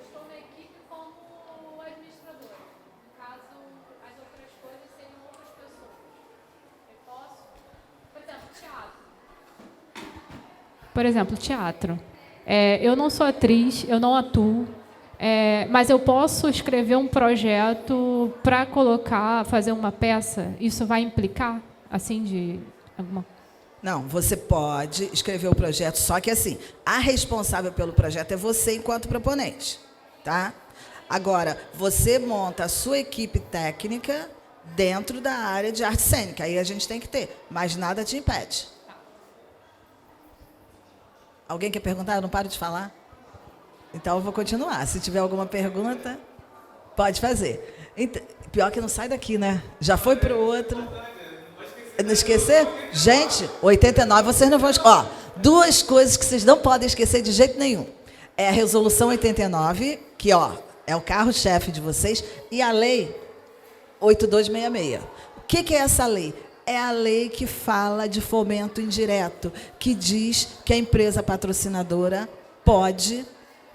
estou na equipe como administradora. No caso, as outras coisas seriam outras pessoas. Eu posso, por exemplo, teatro. Por exemplo, teatro. Eu não sou atriz, eu não atuo, mas eu posso escrever um projeto para colocar, fazer uma peça? Isso vai implicar, assim, de alguma... Não, você pode escrever o projeto, só que assim, a responsável pelo projeto é você enquanto proponente, tá? Agora, você monta a sua equipe técnica dentro da área de arte cênica, aí a gente tem que ter, mas nada te impede. Alguém quer perguntar? Eu não paro de falar. Então, eu vou continuar. Se tiver alguma pergunta, pode fazer. Pior que não sai daqui, né? Já foi para o outro. Não esquecer? Gente, 89, vocês não vão... Ó, 2 coisas que vocês não podem esquecer de jeito nenhum. É a Resolução 89, que, ó, é o carro-chefe de vocês, e a Lei 8266. O que é essa lei? É a lei que fala de fomento indireto, que diz que a empresa patrocinadora pode,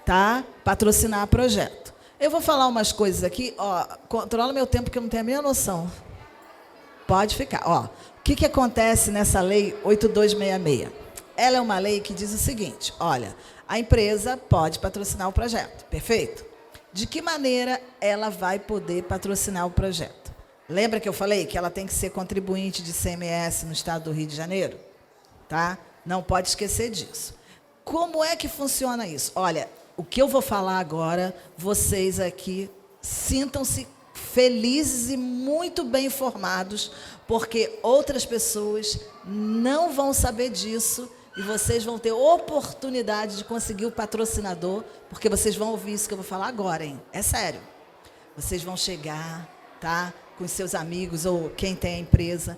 tá, patrocinar projeto. Eu vou falar umas coisas aqui, ó, controla meu tempo que eu não tenho a minha noção. Pode ficar, ó. O que acontece nessa lei 8266? Ela é uma lei que diz o seguinte, olha, a empresa pode patrocinar o projeto, perfeito? De que maneira ela vai poder patrocinar o projeto? Lembra que eu falei que ela tem que ser contribuinte de ICMS no estado do Rio de Janeiro? Tá? Não pode esquecer disso. Como é que funciona isso? Olha, o que eu vou falar agora, vocês aqui sintam-se felizes e muito bem informados, porque outras pessoas não vão saber disso e vocês vão ter oportunidade de conseguir o patrocinador, porque vocês vão ouvir isso que eu vou falar agora, hein? É sério. Vocês vão chegar, tá? Com os seus amigos ou quem tem a empresa.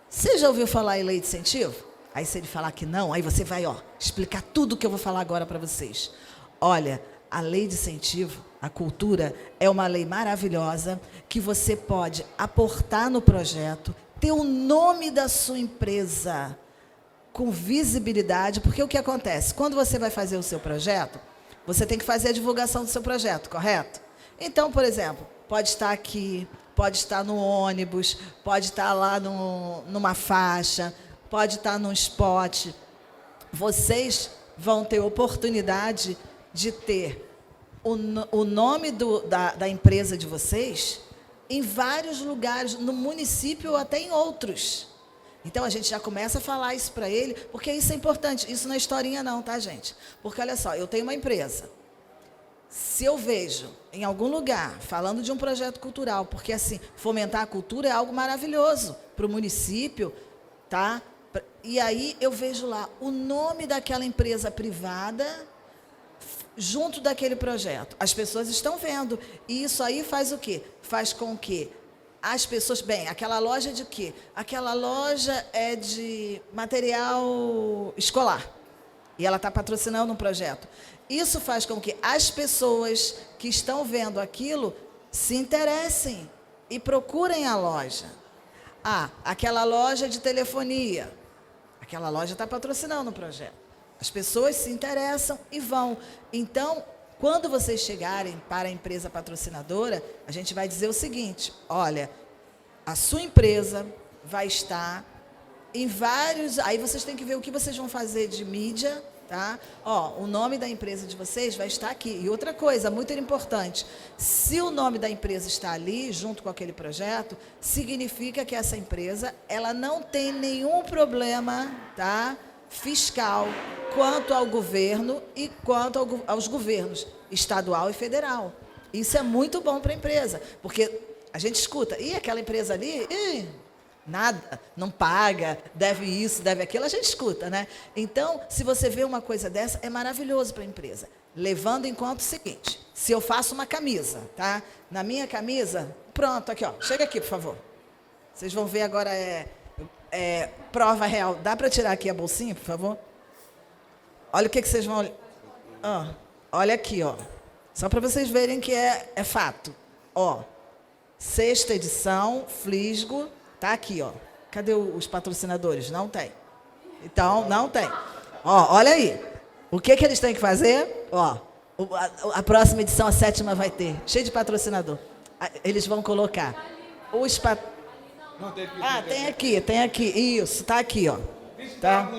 Você já ouviu falar em lei de incentivo? Aí se ele falar que não, aí você vai, explicar tudo o que eu vou falar agora para vocês. Olha, a lei de incentivo, a cultura, é uma lei maravilhosa que você pode aportar no projeto, ter o nome da sua empresa com visibilidade, porque o que acontece? Quando você vai fazer o seu projeto, você tem que fazer a divulgação do seu projeto, correto? Então, por exemplo, pode estar aqui, pode estar no ônibus, pode estar lá numa faixa, pode estar num spot. Vocês vão ter oportunidade de ter o nome da empresa de vocês em vários lugares, no município ou até em outros. Então, a gente já começa a falar isso para ele, porque isso é importante. Isso não é historinha não, tá, gente? Porque, olha só, eu tenho uma empresa. Se eu vejo em algum lugar, falando de um projeto cultural, porque, assim, fomentar a cultura é algo maravilhoso para o município, tá? E aí eu vejo lá o nome daquela empresa privada junto daquele projeto. As pessoas estão vendo. E isso aí faz o quê? Faz com que as pessoas... Bem, aquela loja é de quê? Aquela loja é de material escolar. E ela está patrocinando um projeto. Isso faz com que as pessoas que estão vendo aquilo se interessem e procurem a loja. Ah, aquela loja de telefonia. Aquela loja está patrocinando o projeto. As pessoas se interessam e vão. Então, quando vocês chegarem para a empresa patrocinadora, a gente vai dizer o seguinte: olha, a sua empresa vai estar em vários... Aí vocês têm que ver o que vocês vão fazer de mídia, tá? O nome da empresa de vocês vai estar aqui. E outra coisa, muito importante, se o nome da empresa está ali, junto com aquele projeto, significa que essa empresa, ela não tem nenhum problema, tá, fiscal, quanto ao governo e quanto aos governos estadual e federal. Isso é muito bom para a empresa, porque a gente escuta, aquela empresa ali, nada, não paga, deve isso, deve aquilo, a gente escuta, né? Então, se você vê uma coisa dessa, é maravilhoso para a empresa. Levando em conta o seguinte: se eu faço uma camisa, tá? Na minha camisa, pronto, aqui, chega aqui, por favor. Vocês vão ver agora, prova real. Dá para tirar aqui a bolsinha, por favor? Olha o que vocês vão... olha aqui, só para vocês verem que é fato. 6ª edição, Flisgo, tá aqui, Cadê os patrocinadores? Não tem. Então, não tem. Olha aí. O que eles têm que fazer? A próxima edição, a 7ª, vai ter. Cheio de patrocinador. Eles vão colocar os Não, tem aqui. Isso, tá aqui, Tá?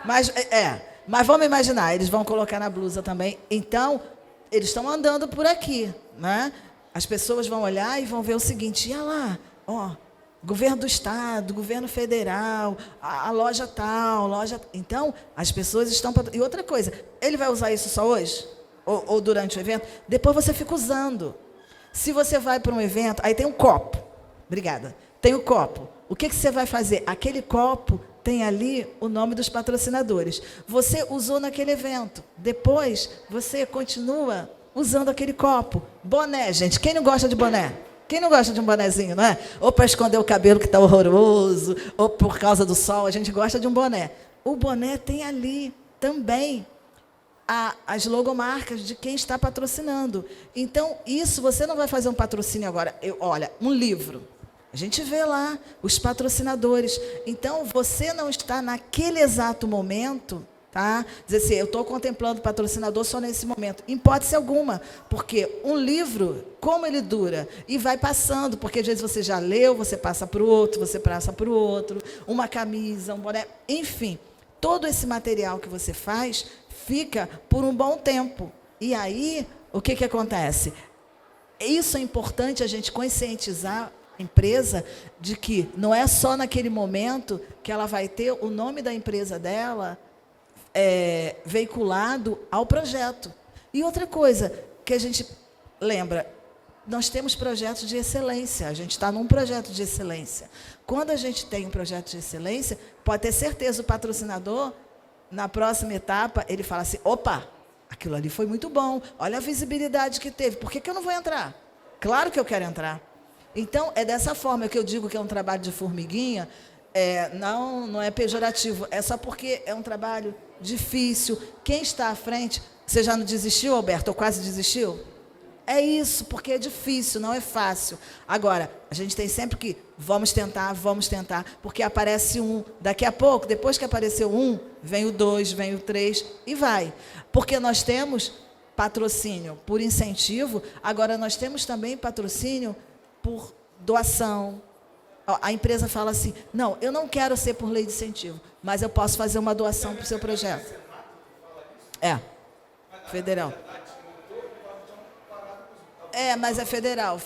Mas vamos imaginar, eles vão colocar na blusa também. Então, eles estão andando por aqui, né? As pessoas vão olhar e vão ver o seguinte: olha lá, governo do estado, governo federal, a loja tal, loja... Então, as pessoas estão... E outra coisa, ele vai usar isso só hoje? Ou durante o evento? Depois você fica usando. Se você vai para um evento, aí tem um copo. Obrigada. Tem o copo. O que você vai fazer? Aquele copo tem ali o nome dos patrocinadores. Você usou naquele evento. Depois, você continua usando aquele copo. Boné, gente. Quem não gosta de boné? Quem não gosta de um bonezinho, não é? Ou para esconder o cabelo que está horroroso, ou por causa do sol, a gente gosta de um boné. O boné tem ali também as logomarcas de quem está patrocinando. Então, isso, você não vai fazer um patrocínio agora. Olha, um livro. A gente vê lá os patrocinadores. Então, você não está naquele exato momento... Tá? Dizer assim, eu estou contemplando o patrocinador só nesse momento. Em hipótese alguma, porque um livro, como ele dura? E vai passando, porque às vezes você já leu, você passa para o outro, você passa para o outro, uma camisa, um boné, enfim. Todo esse material que você faz fica por um bom tempo. E aí, o que acontece? Isso é importante a gente conscientizar empresa de que não é só naquele momento que ela vai ter o nome da empresa dela veiculado ao projeto. E outra coisa que a gente lembra, nós temos projetos de excelência, a gente está num projeto de excelência. Quando a gente tem um projeto de excelência, pode ter certeza, o patrocinador, na próxima etapa, ele fala assim, opa, aquilo ali foi muito bom, olha a visibilidade que teve, por que eu não vou entrar? Claro que eu quero entrar. Então, é dessa forma que eu digo que é um trabalho de formiguinha, não é pejorativo, é só porque é um trabalho difícil. Quem está à frente, você já não desistiu, Alberto, ou quase desistiu? É isso, porque é difícil, não é fácil. Agora, a gente tem sempre que, vamos tentar, porque aparece um, daqui a pouco, depois que apareceu um, vem o 2, vem o 3 e vai. Porque nós temos patrocínio por incentivo, agora nós temos também patrocínio por doação. A empresa fala assim, não, eu não quero ser por lei de incentivo, mas eu posso fazer uma doação para o seu projeto. Federal. Mas é federal.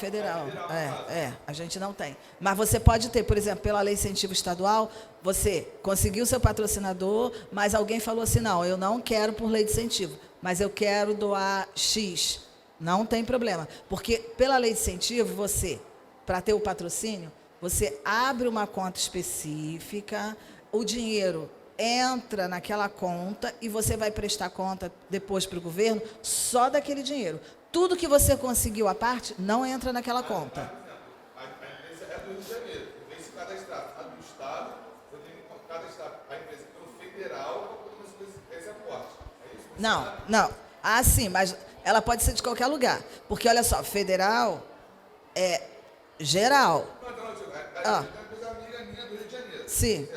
A gente não tem. Mas você pode ter, por exemplo, pela lei de incentivo estadual, você conseguiu seu patrocinador, mas alguém falou assim, não, eu não quero por lei de incentivo, mas eu quero doar X. Não tem problema, porque pela lei de incentivo, você, para ter o patrocínio, você abre uma conta específica, o dinheiro entra naquela conta e você vai prestar conta depois para o governo só daquele dinheiro. Tudo que você conseguiu à parte não entra naquela conta. A empresa é do Rio de Janeiro, eu venho se cadastrar a do Estado, eu tenho que cadastrar a empresa pelo federal para poder fazer esse aporte. É isso? Não. Ah, sim, mas ela pode ser de qualquer lugar. Porque, olha só, federal é geral. Não, eu tenho uma empresa amiga minha do Rio de Janeiro. Sim.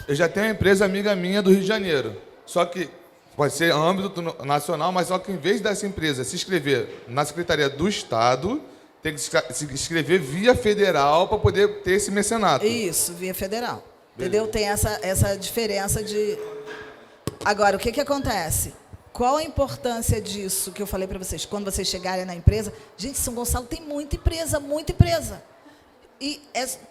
Eu já tenho uma empresa amiga minha do Rio de Janeiro. Só que pode ser âmbito nacional, mas só que em vez dessa empresa se inscrever na Secretaria do Estado, tem que se inscrever via federal para poder ter esse mecenato. Isso, via federal. Entendeu? Tem essa diferença de... Agora, o que acontece? Qual a importância disso que eu falei para vocês? Quando vocês chegarem na empresa... Gente, São Gonçalo tem muita empresa. E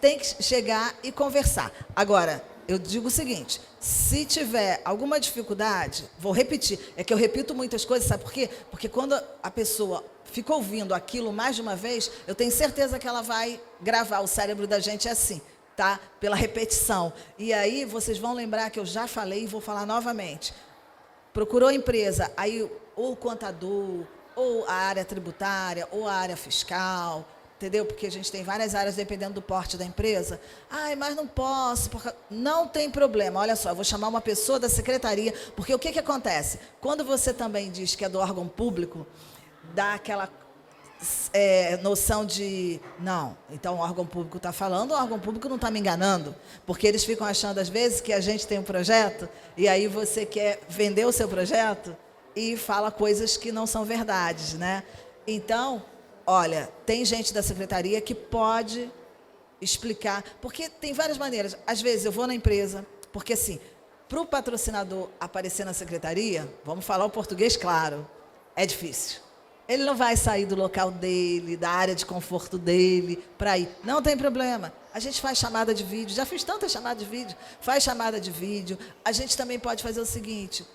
tem que chegar e conversar. Agora, eu digo o seguinte, se tiver alguma dificuldade, vou repetir, é que eu repito muitas coisas, sabe por quê? Porque quando a pessoa fica ouvindo aquilo mais de uma vez, eu tenho certeza que ela vai gravar, o cérebro da gente é assim, tá? Pela repetição. E aí vocês vão lembrar que eu já falei e vou falar novamente. Procurou empresa, aí ou o contador, ou a área tributária, ou a área fiscal... Entendeu? Porque a gente tem várias áreas dependendo do porte da empresa. Mas não posso. Não tem problema. Olha só, eu vou chamar uma pessoa da secretaria, porque o que acontece? Quando você também diz que é do órgão público, dá aquela noção de, não, então o órgão público está falando, o órgão público não está me enganando, porque eles ficam achando às vezes que a gente tem um projeto, e aí você quer vender o seu projeto e fala coisas que não são verdades, né? Então... Olha, tem gente da secretaria que pode explicar, porque tem várias maneiras. Às vezes eu vou na empresa, porque assim, para o patrocinador aparecer na secretaria, vamos falar o português claro, é difícil. Ele não vai sair do local dele, da área de conforto dele, para ir. Não tem problema. A gente faz chamada de vídeo, já fiz tanta chamada de vídeo, faz chamada de vídeo. A gente também pode fazer o seguinte,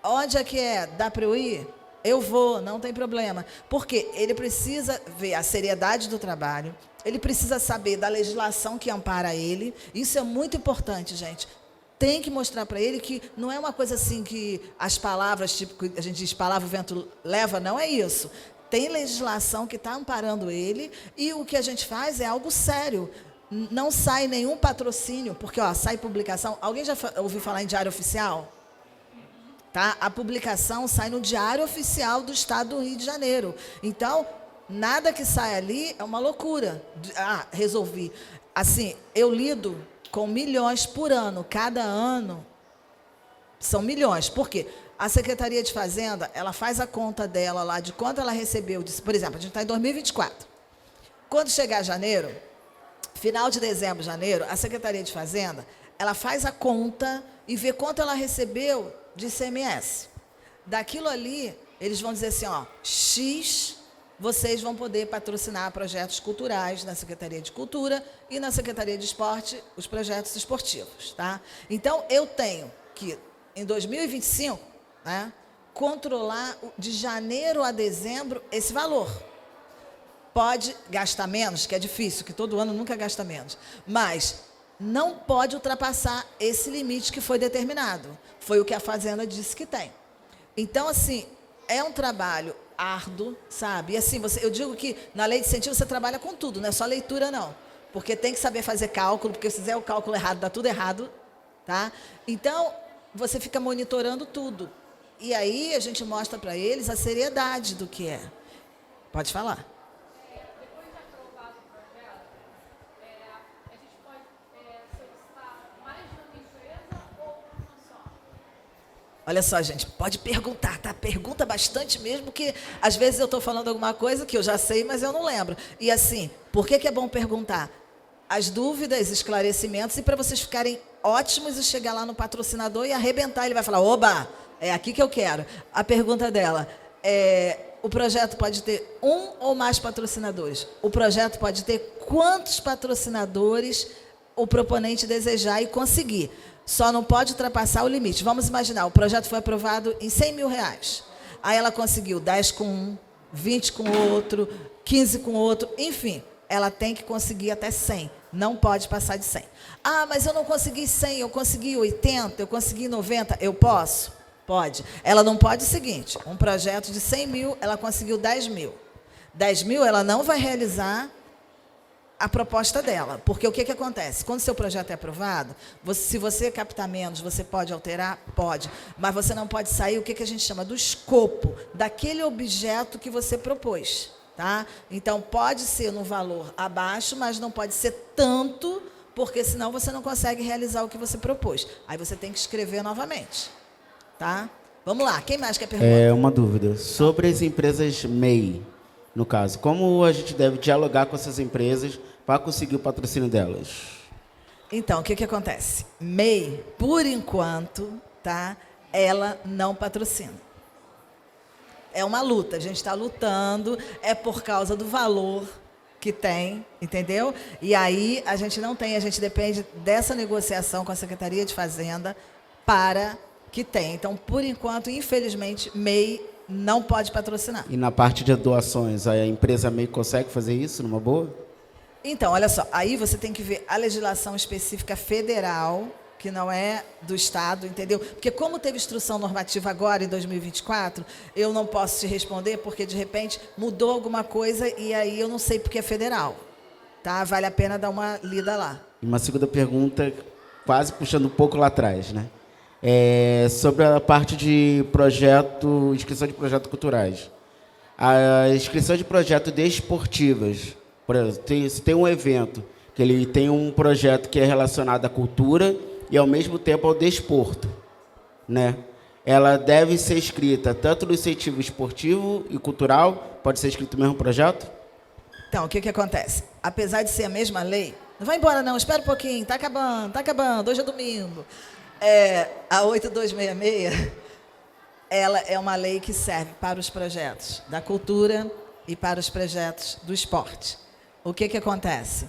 onde é que é? Dá para eu ir? Eu vou, não tem problema. Porque ele precisa ver a seriedade do trabalho, ele precisa saber da legislação que ampara ele. Isso é muito importante, gente. Tem que mostrar para ele que não é uma coisa assim que as palavras, tipo, a gente diz, palavra o vento leva, não é isso. Tem legislação que está amparando ele e o que a gente faz é algo sério. Não sai nenhum patrocínio, porque sai publicação. Alguém já ouviu falar em diário oficial? Tá? A publicação sai no Diário Oficial do Estado do Rio de Janeiro. Então, nada que sai ali é uma loucura. Resolvi. Assim, eu lido com milhões por ano. Cada ano são milhões. Por quê? A Secretaria de Fazenda, ela faz a conta dela lá de quanto ela recebeu. Por exemplo, a gente está em 2024. Quando chegar janeiro, final de dezembro, janeiro, a Secretaria de Fazenda, ela faz a conta e vê quanto ela recebeu de ICMS. Daquilo ali, eles vão dizer assim, X vocês vão poder patrocinar projetos culturais na Secretaria de Cultura e na Secretaria de Esporte, os projetos esportivos. Tá? Então, eu tenho que, em 2025, né, controlar de janeiro a dezembro esse valor. Pode gastar menos, que é difícil, que todo ano nunca gasta menos, mas não pode ultrapassar esse limite que foi determinado. Foi o que a Fazenda disse que tem. Então, assim, é um trabalho árduo, sabe? E assim, eu digo que na lei de incentivo você trabalha com tudo, não é só leitura, não. Porque tem que saber fazer cálculo, porque se fizer o cálculo errado, dá tudo errado, tá? Então, você fica monitorando tudo. E aí a gente mostra para eles a seriedade do que é. Pode falar. Depois de aprovado o projeto, a gente pode solicitar mais de uma empresa ou uma só? Olha só, gente, pode perguntar, tá? Pergunta bastante mesmo, porque às vezes eu estou falando alguma coisa que eu já sei, mas eu não lembro. E assim, por que é bom perguntar? As dúvidas, esclarecimentos, e para vocês ficarem ótimos e chegar lá no patrocinador e arrebentar. Ele vai falar, oba, é aqui que eu quero. A pergunta dela o projeto pode ter um ou mais patrocinadores? O projeto pode ter quantos patrocinadores o proponente desejar e conseguir? Só não pode ultrapassar o limite. Vamos imaginar, o projeto foi aprovado em R$100 mil. Aí ela conseguiu 10 com um, 20 com outro, 15 com outro, enfim. Ela tem que conseguir até 100. Não pode passar de 100. Ah, mas eu não consegui 100, eu consegui 80, eu consegui 90. Eu posso? Pode. Ela não pode o seguinte, um projeto de 100 mil, ela conseguiu 10 mil. 10 mil, ela não vai realizar a proposta dela. Porque o que acontece? Quando seu projeto é aprovado, se você captar menos, você pode alterar? Pode. Mas você não pode sair, o que a gente chama do escopo, daquele objeto que você propôs. Tá? Então, pode ser no valor abaixo, mas não pode ser tanto, porque senão você não consegue realizar o que você propôs. Aí você tem que escrever novamente. Tá? Vamos lá, quem mais quer perguntar? Uma dúvida. Sobre as empresas MEI, no caso, como a gente deve dialogar com essas empresas para conseguir o patrocínio delas? Então, o que acontece? MEI, por enquanto, tá? Ela não patrocina. É uma luta, a gente está lutando, é por causa do valor que tem, entendeu? E aí a gente não tem, a gente depende dessa negociação com a Secretaria de Fazenda para que tenha. Então, por enquanto, infelizmente, MEI não pode patrocinar. E na parte de doações, a empresa MEI consegue fazer isso numa boa? Então, olha só, aí você tem que ver a legislação específica federal, que não é do Estado, entendeu? Porque como teve instrução normativa agora, em 2024, eu não posso te responder, porque, de repente, mudou alguma coisa e aí eu não sei porque é federal. Tá? Vale a pena dar uma lida lá. E uma segunda pergunta, quase puxando um pouco lá atrás, né? Sobre a parte de projeto, inscrição de projetos culturais. A inscrição de projetos desportivas, por exemplo, se tem um evento que ele tem um projeto que é relacionado à cultura e, ao mesmo tempo, ao desporto, né? Ela deve ser escrita tanto no incentivo esportivo e cultural, pode ser escrito no mesmo projeto? Então, o que acontece? Apesar de ser a mesma lei, não vai embora não, espera um pouquinho, tá acabando, hoje é domingo. A 8266, ela é uma lei que serve para os projetos da cultura e para os projetos do esporte. O que acontece?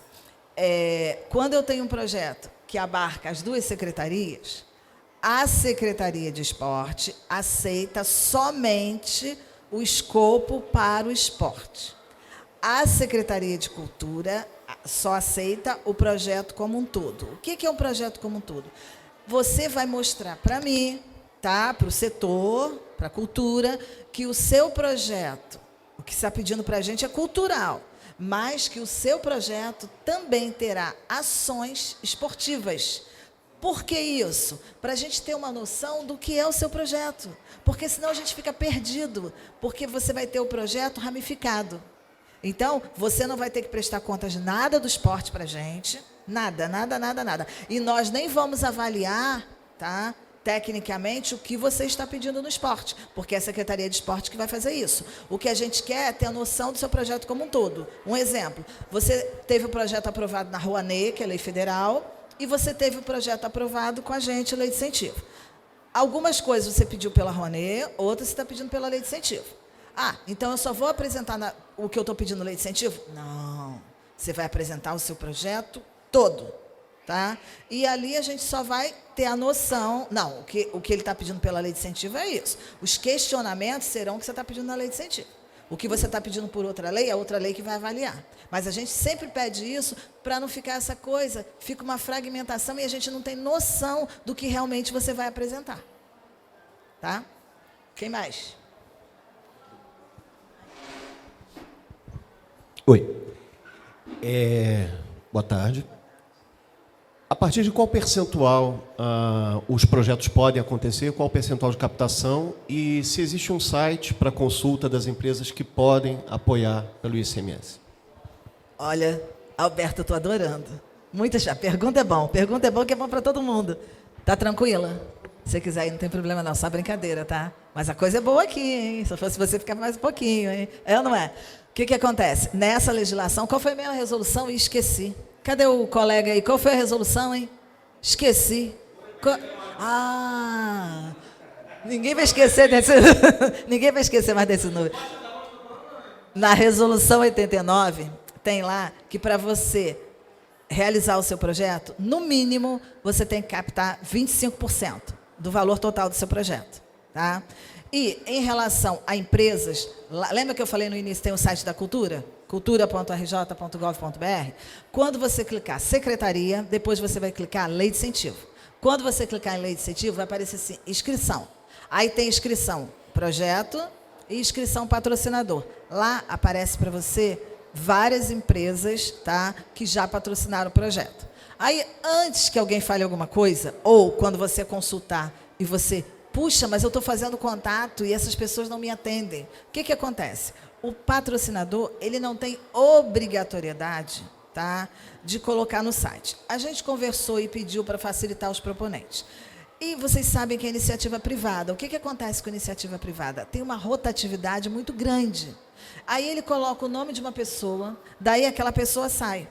Quando eu tenho um projeto que abarca as duas secretarias, a Secretaria de Esporte aceita somente o escopo para o esporte. A Secretaria de Cultura só aceita o projeto como um todo. O que é um projeto como um todo? Você vai mostrar para mim, tá? Para o setor, para a cultura, que o seu projeto, o que está pedindo para a gente é cultural, mas que o seu projeto também terá ações esportivas. Por que isso? Para a gente ter uma noção do que é o seu projeto. Porque senão a gente fica perdido, porque você vai ter o projeto ramificado. Então, você não vai ter que prestar contas de nada do esporte para a gente, nada. E nós nem vamos avaliar, tá, tecnicamente, o que você está pedindo no esporte, porque é a Secretaria de Esporte que vai fazer isso. O que a gente quer é ter a noção do seu projeto como um todo. Um exemplo, você teve o projeto aprovado na Rouanet, que é lei federal, e você teve o projeto aprovado com a gente, lei de incentivo. Algumas coisas você pediu pela Rouanet, outras você está pedindo pela lei de incentivo. Então eu só vou apresentar o que eu estou pedindo lei de incentivo? Não. Você vai apresentar o seu projeto todo. Tá? E ali a gente só vai ter a noção. Não, o que ele está pedindo pela lei de incentivo é isso. Os questionamentos serão o que você está pedindo na lei de incentivo. O que você está pedindo por outra lei, é outra lei que vai avaliar. Mas a gente sempre pede isso para não ficar essa coisa, fica uma fragmentação e a gente não tem noção do que realmente você vai apresentar. Tá? Quem mais? Oi. Boa tarde. A partir de qual percentual os projetos podem acontecer? Qual o percentual de captação? E se existe um site para consulta das empresas que podem apoiar pelo ICMS? Olha, Alberto, eu estou adorando. A pergunta é bom que é bom para todo mundo. Tá tranquila? Se você quiser ir, não tem problema não, só brincadeira, tá? Mas a coisa é boa aqui, hein? Se fosse você, ficava mais um pouquinho, hein? É ou não é? O que acontece? Nessa legislação, qual foi a minha resolução? E esqueci. Cadê o colega aí? Qual foi a resolução, hein? Esqueci. Ninguém vai esquecer desse... Ninguém vai esquecer mais desse número. Na resolução 89, tem lá que para você realizar o seu projeto, no mínimo, você tem que captar 25% do valor total do seu projeto. Tá? E, em relação a empresas, lembra que eu falei no início, tem o site da Cultura? cultura.rj.gov.br. Quando você clicar Secretaria, depois você vai clicar Lei de Incentivo. Quando você clicar em Lei de Incentivo, vai aparecer assim, inscrição. Aí tem inscrição projeto e inscrição patrocinador. Lá aparece para você várias empresas, tá, que já patrocinaram o projeto. Aí, antes que alguém fale alguma coisa, ou quando você consultar e você... Puxa, mas eu estou fazendo contato e essas pessoas não me atendem. O que acontece? O patrocinador, ele não tem obrigatoriedade, tá, de colocar no site. A gente conversou e pediu para facilitar os proponentes. E vocês sabem que é iniciativa privada. O que acontece com a iniciativa privada? Tem uma rotatividade muito grande. Aí ele coloca o nome de uma pessoa, daí aquela pessoa sai.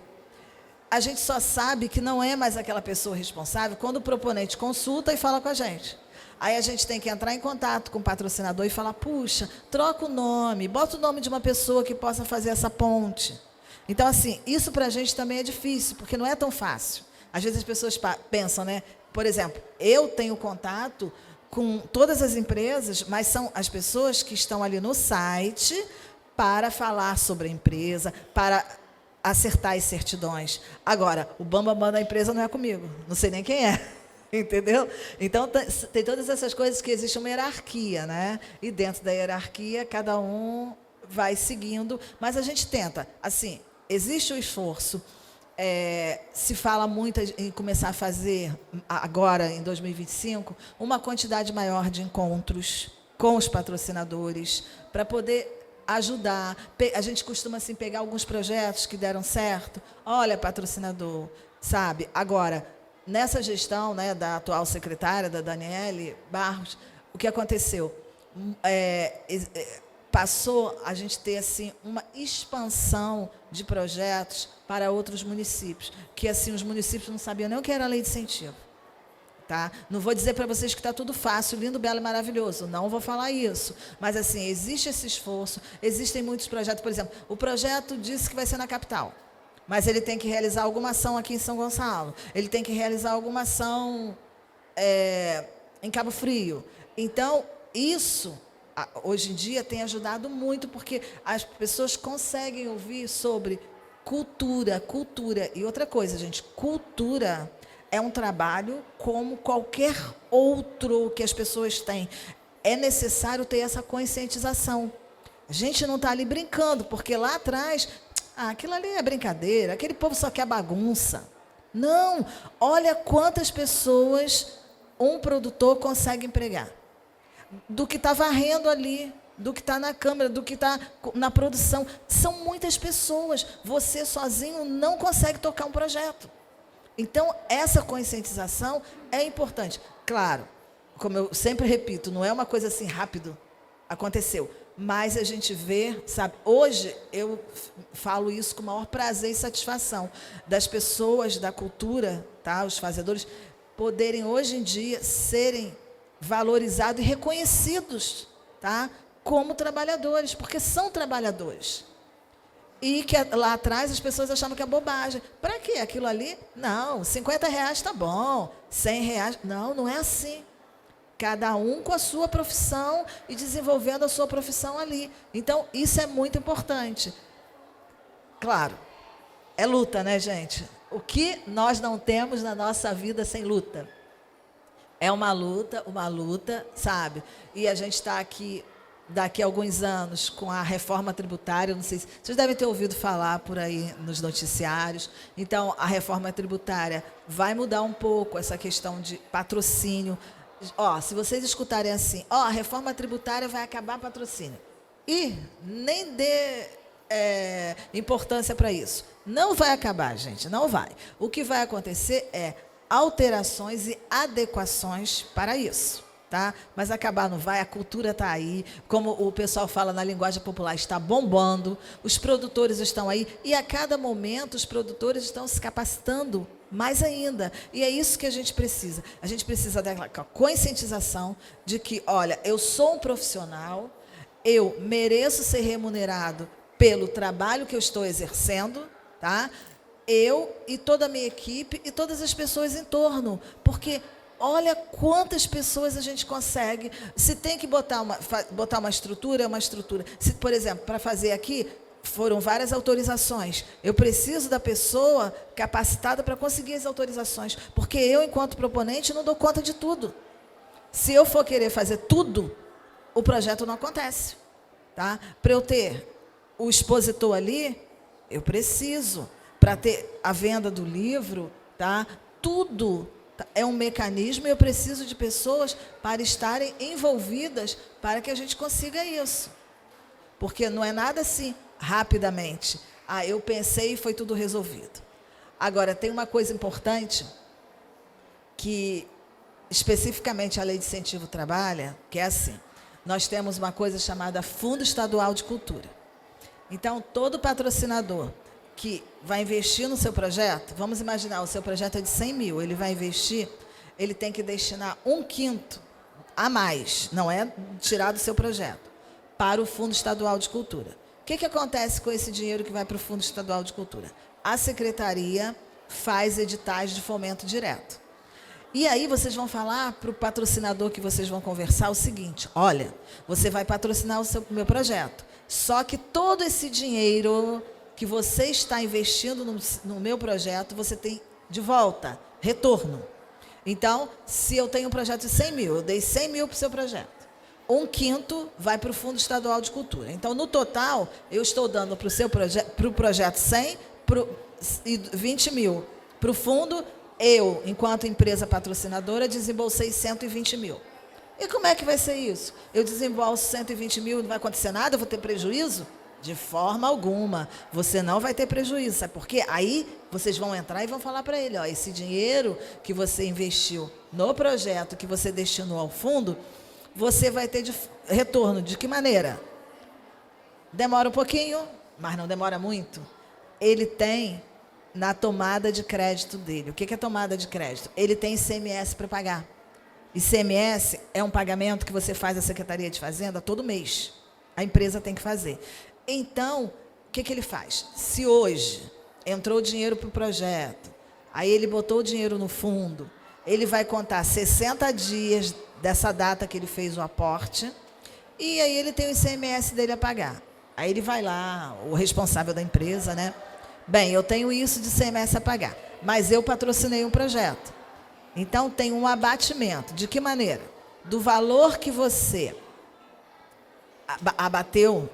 A gente só sabe que não é mais aquela pessoa responsável quando o proponente consulta e fala com a gente. Aí a gente tem que entrar em contato com o patrocinador e falar, puxa, troca o nome, bota o nome de uma pessoa que possa fazer essa ponte. Então, assim, isso para a gente também é difícil, porque não é tão fácil. Às vezes as pessoas pensam, né? Por exemplo, eu tenho contato com todas as empresas, mas são as pessoas que estão ali no site para falar sobre a empresa, para acertar as certidões. Agora, o bambambam da empresa não é comigo, não sei nem quem é. Entendeu? Então, tem todas essas coisas que existe uma hierarquia, né? E dentro da hierarquia, cada um vai seguindo, mas a gente tenta. Assim, existe o esforço, se fala muito em começar a fazer, agora, em 2025, uma quantidade maior de encontros com os patrocinadores, para poder ajudar. A gente costuma, assim, pegar alguns projetos que deram certo. Olha, patrocinador, sabe? Agora... Nessa gestão, né, da atual secretária, da Daniele Barros, o que aconteceu? Passou a gente ter assim, uma expansão de projetos para outros municípios, que assim, os municípios não sabiam nem o que era a lei de incentivo. Tá? Não vou dizer para vocês que está tudo fácil, lindo, belo e maravilhoso. Não vou falar isso. Mas, assim, existe esse esforço, existem muitos projetos. Por exemplo, o projeto disse que vai ser na capital. Mas ele tem que realizar alguma ação aqui em São Gonçalo. Ele tem que realizar alguma ação em Cabo Frio. Então, isso, hoje em dia, tem ajudado muito, porque as pessoas conseguem ouvir sobre cultura. E outra coisa, gente, cultura é um trabalho como qualquer outro que as pessoas têm. É necessário ter essa conscientização. A gente não está ali brincando, porque lá atrás... aquilo ali é brincadeira, aquele povo só quer bagunça. Não, olha quantas pessoas um produtor consegue empregar. Do que está varrendo ali, do que está na câmara, do que está na produção. São muitas pessoas. Você sozinho não consegue tocar um projeto. Então, essa conscientização é importante. Claro, como eu sempre repito, não é uma coisa assim rápido. Aconteceu. Mas a gente vê, sabe, hoje eu falo isso com o maior prazer e satisfação das pessoas da cultura, tá, os fazedores, poderem hoje em dia serem valorizados e reconhecidos, tá, como trabalhadores, porque são trabalhadores. E que lá atrás as pessoas achavam que é bobagem. Para quê? Aquilo ali? Não, R$50 está bom, R$100. Não, não é assim. Cada um com a sua profissão e desenvolvendo a sua profissão ali. Então, isso é muito importante. Claro, é luta, né, gente? O que nós não temos na nossa vida sem luta? É uma luta, sabe? E a gente está aqui, daqui a alguns anos, com a reforma tributária, não sei se vocês devem ter ouvido falar por aí nos noticiários. Então, a reforma tributária vai mudar um pouco essa questão de patrocínio. Se vocês escutarem assim, a reforma tributária vai acabar patrocínio. E nem dê importância para isso. Não vai acabar, gente, não vai. O que vai acontecer é alterações e adequações para isso. Tá? Mas acabar não vai, a cultura está aí, como o pessoal fala na linguagem popular, está bombando, os produtores estão aí, e a cada momento os produtores estão se capacitando mais ainda. E é isso que a gente precisa. A gente precisa da conscientização de que, olha, eu sou um profissional, eu mereço ser remunerado pelo trabalho que eu estou exercendo, tá? Eu e toda a minha equipe e todas as pessoas em torno, porque olha quantas pessoas a gente consegue. Se tem que botar uma estrutura, é uma estrutura. Se, por exemplo, para fazer aqui, foram várias autorizações. Eu preciso da pessoa capacitada para conseguir as autorizações, porque eu, enquanto proponente, não dou conta de tudo. Se eu for querer fazer tudo, o projeto não acontece. Tá? Para eu ter o expositor ali, eu preciso. Para ter a venda do livro, tá? Tudo é um mecanismo e eu preciso de pessoas para estarem envolvidas para que a gente consiga isso. Porque não é nada assim, rapidamente. Eu pensei e foi tudo resolvido. Agora, tem uma coisa importante que, especificamente, a Lei de Incentivo trabalha, que é assim. Nós temos uma coisa chamada Fundo Estadual de Cultura. Então, todo patrocinador que vai investir no seu projeto, vamos imaginar, o seu projeto é de 100 mil, ele vai investir, ele tem que destinar 1/5 a mais, não é tirar do seu projeto, para o Fundo Estadual de Cultura. O que acontece com esse dinheiro que vai para o Fundo Estadual de Cultura? A Secretaria faz editais de fomento direto. E aí vocês vão falar para o patrocinador que vocês vão conversar o seguinte, olha, você vai patrocinar o meu projeto, só que todo esse dinheiro que você está investindo no meu projeto, você tem de volta, retorno. Então, se eu tenho um projeto de 100 mil, eu dei 100 mil para o seu projeto. 1/5 vai para o Fundo Estadual de Cultura. Então, no total, eu estou dando para o seu para o projeto 100 e 20 mil. Para o fundo, eu, enquanto empresa patrocinadora, desembolsei 120 mil. E como é que vai ser isso? Eu desembolso 120 mil e não vai acontecer nada? Eu vou ter prejuízo? De forma alguma, você não vai ter prejuízo, sabe por quê? Aí vocês vão entrar e vão falar para ele, esse dinheiro que você investiu no projeto, que você destinou ao fundo, você vai ter de retorno. De que maneira? Demora um pouquinho, mas não demora muito. Ele tem na tomada de crédito dele. O que é tomada de crédito? Ele tem ICMS para pagar. ICMS é um pagamento que você faz à Secretaria de Fazenda todo mês. A empresa tem que fazer. Então, o que ele faz? Se hoje entrou dinheiro para o projeto, aí ele botou o dinheiro no fundo, ele vai contar 60 dias dessa data que ele fez o aporte, e aí ele tem o ICMS dele a pagar. Aí ele vai lá, o responsável da empresa, né? Bem, eu tenho isso de ICMS a pagar, mas eu patrocinei um projeto. Então, tem um abatimento. De que maneira? Do valor que você abateu,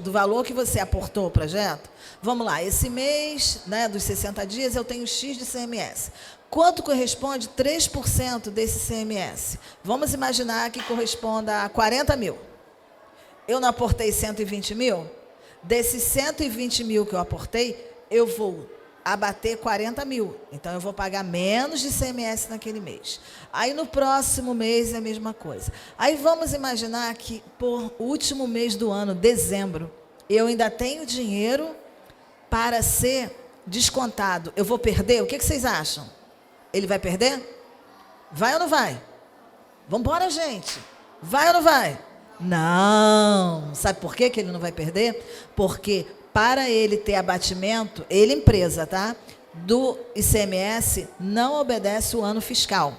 do valor que você aportou ao projeto, vamos lá, esse mês, né, dos 60 dias, eu tenho X de ICMS. Quanto corresponde 3% desse ICMS? Vamos imaginar que corresponda a 40 mil. Eu não aportei 120 mil? Desses 120 mil que eu aportei, eu vou abater 40 mil. Então, eu vou pagar menos de ICMS naquele mês. Aí, no próximo mês, é a mesma coisa. Aí, vamos imaginar que, por último mês do ano, dezembro, eu ainda tenho dinheiro para ser descontado. Eu vou perder? O que vocês acham? Ele vai perder? Vai ou não vai? Vamos embora, gente. Vai ou não vai? Não. Sabe por que que ele não vai perder? Porque para ele ter abatimento, ele empresa, tá? Do ICMS não obedece o ano fiscal.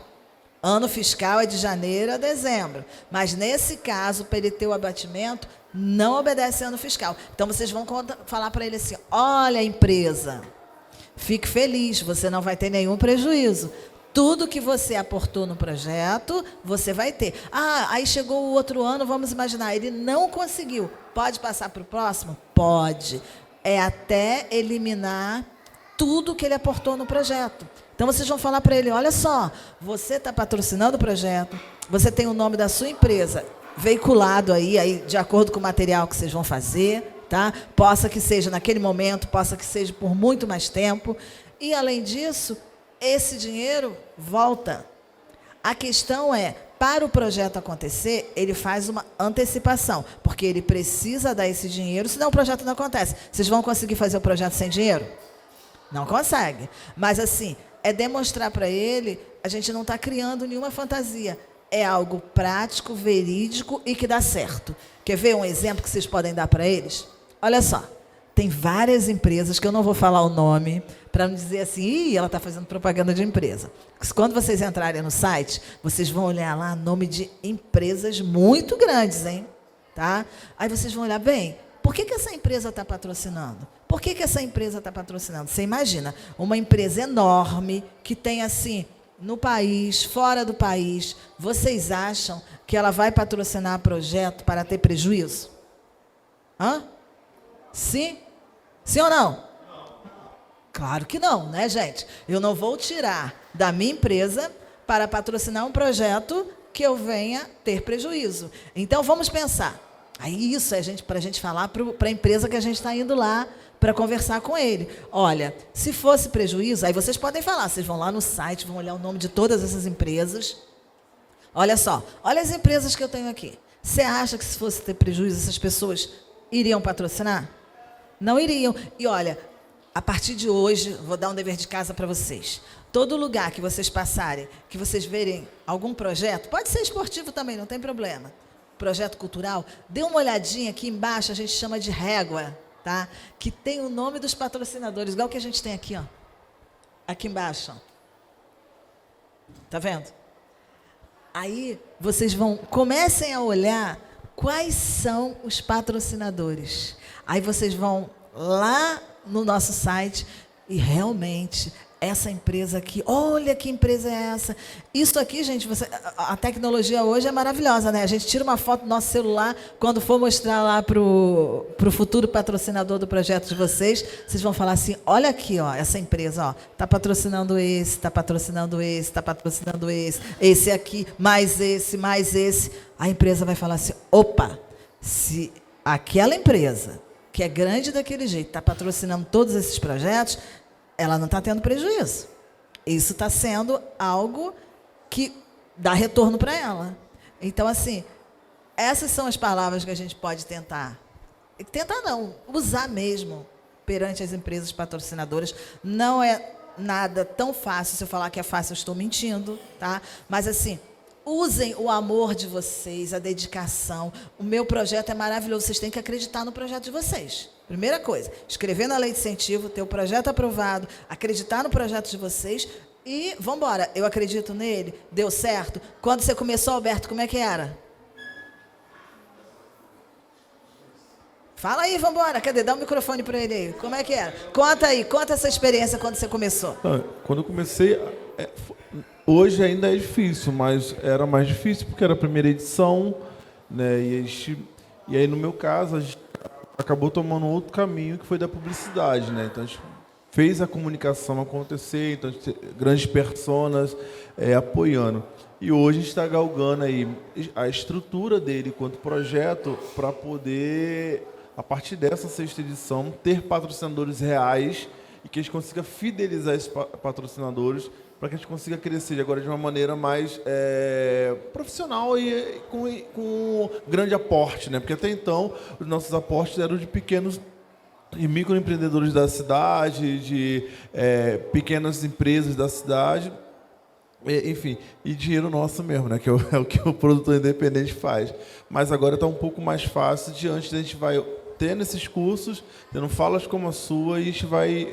Ano fiscal é de janeiro a dezembro. Mas, nesse caso, para ele ter o abatimento, não obedece ano fiscal. Então, vocês vão falar para ele assim, olha, empresa, fique feliz, você não vai ter nenhum prejuízo. Tudo que você aportou no projeto, você vai ter. Ah, aí chegou o outro ano, vamos imaginar, ele não conseguiu. Pode passar para o próximo? Pode. É até eliminar tudo que ele aportou no projeto. Então, vocês vão falar para ele, olha só, você está patrocinando o projeto, você tem o nome da sua empresa veiculado aí de acordo com o material que vocês vão fazer, tá? Possa que seja naquele momento, possa que seja por muito mais tempo. E, além disso, esse dinheiro volta. A questão é, para o projeto acontecer, ele faz uma antecipação, porque ele precisa dar esse dinheiro, senão o projeto não acontece. Vocês vão conseguir fazer o projeto sem dinheiro? Não consegue. Mas, assim, é demonstrar para ele, a gente não está criando nenhuma fantasia. É algo prático, verídico e que dá certo. Quer ver um exemplo que vocês podem dar para eles? Olha só, tem várias empresas, que eu não vou falar o nome, para não dizer assim, ih, ela está fazendo propaganda de empresa. Quando vocês entrarem no site, vocês vão olhar lá nome de empresas muito grandes, hein? Tá? Aí vocês vão olhar, bem, por que essa empresa está patrocinando? Por que essa empresa está patrocinando? Você imagina, uma empresa enorme, que tem assim, no país, fora do país, vocês acham que ela vai patrocinar projeto para ter prejuízo? Hã? Sim? Sim ou não? Claro que não, né, gente? Eu não vou tirar da minha empresa para patrocinar um projeto que eu venha ter prejuízo. Então, vamos pensar. Aí isso é para a gente falar para a empresa que a gente está indo lá para conversar com ele. Olha, se fosse prejuízo, aí vocês podem falar, vocês vão lá no site, vão olhar o nome de todas essas empresas. Olha só, olha as empresas que eu tenho aqui. Você acha que se fosse ter prejuízo, essas pessoas iriam patrocinar? Não iriam. E olha, a partir de hoje, vou dar um dever de casa para vocês. Todo lugar que vocês passarem, que vocês verem algum projeto, pode ser esportivo também, não tem problema. Projeto cultural, dê uma olhadinha aqui embaixo, a gente chama de régua, tá? Que tem o nome dos patrocinadores, igual que a gente tem aqui, ó. Aqui embaixo, ó. Tá vendo? Aí vocês comecem a olhar quais são os patrocinadores. Aí vocês vão lá no nosso site e realmente essa empresa aqui, olha que empresa é essa. Isso aqui, gente, a tecnologia hoje é maravilhosa, né? A gente tira uma foto do nosso celular, quando for mostrar lá para o futuro patrocinador do projeto de vocês, vocês vão falar assim, olha aqui, ó, essa empresa, ó, está patrocinando esse, está patrocinando esse, está patrocinando esse aqui, mais esse, mais esse. A empresa vai falar assim, opa, se aquela empresa, que é grande daquele jeito, está patrocinando todos esses projetos, ela não está tendo prejuízo. Isso está sendo algo que dá retorno para ela. Então, assim, essas são as palavras que a gente pode tentar não, usar mesmo perante as empresas patrocinadoras. Não é nada tão fácil. Se eu falar que é fácil, eu estou mentindo, tá? Mas, assim, usem o amor de vocês, a dedicação. O meu projeto é maravilhoso. Vocês têm que acreditar no projeto de vocês. Primeira coisa, escrever na lei de incentivo, ter o projeto aprovado, acreditar no projeto de vocês e vamos embora. Eu acredito nele, deu certo. Quando você começou, Alberto, como é que era? Fala aí, vamos embora. Cadê? Dá o microfone para ele aí. Como é que era? Conta aí, conta essa experiência quando você começou. Quando eu comecei, hoje ainda é difícil, mas era mais difícil porque era a primeira edição, né? E aí, no meu caso, a gente acabou tomando outro caminho, que foi da publicidade, né? Então, a gente fez a comunicação acontecer, então, a gente tem grandes personas apoiando. E hoje a gente está galgando aí a estrutura dele quanto projeto para poder, a partir dessa sexta edição, ter patrocinadores reais e que a gente consiga fidelizar esses patrocinadores para que a gente consiga crescer agora de uma maneira mais profissional e com grande aporte, né? Porque até então os nossos aportes eram de pequenos e microempreendedores da cidade, de pequenas empresas da cidade. Enfim, e dinheiro nosso mesmo, né? Que é o que o produtor independente faz. Mas agora está um pouco mais fácil, diante da gente vai tendo esses cursos, tendo falas como a sua, e a gente vai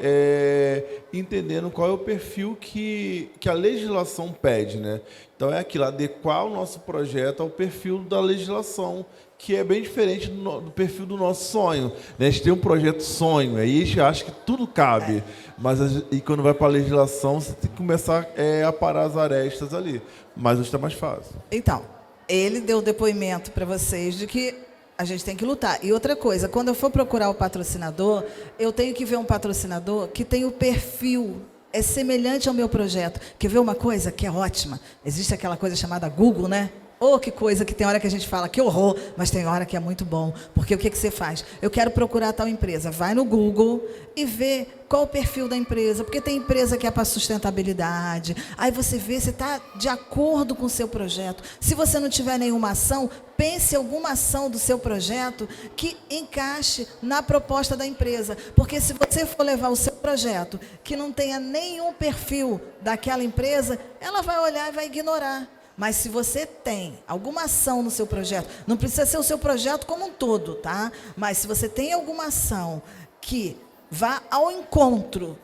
entendendo qual é o perfil que a legislação pede, né? Então é aquilo, adequar o nosso projeto ao perfil da legislação, que é bem diferente do perfil do nosso sonho, né? A gente tem um projeto sonho, aí a gente acha que tudo cabe, mas e quando vai para a legislação, você tem que começar a parar as arestas ali. Mas hoje está mais fácil. Então, ele deu depoimento para vocês de que a gente tem que lutar. E outra coisa, quando eu for procurar o patrocinador, eu tenho que ver um patrocinador que tem o perfil semelhante ao meu projeto. Quer ver uma coisa que é ótima? Existe aquela coisa chamada Google, né? Oh, que coisa, que tem hora que a gente fala que horror, mas tem hora que é muito bom. Porque o que você faz? Eu quero procurar tal empresa. Vai no Google e vê qual o perfil da empresa. Porque tem empresa que é para sustentabilidade. Aí você vê se está de acordo com o seu projeto. Se você não tiver nenhuma ação, pense em alguma ação do seu projeto que encaixe na proposta da empresa. Porque se você for levar o seu projeto que não tenha nenhum perfil daquela empresa, ela vai olhar e vai ignorar. Mas se você tem alguma ação no seu projeto, não precisa ser o seu projeto como um todo, tá? Mas se você tem alguma ação que vá ao encontro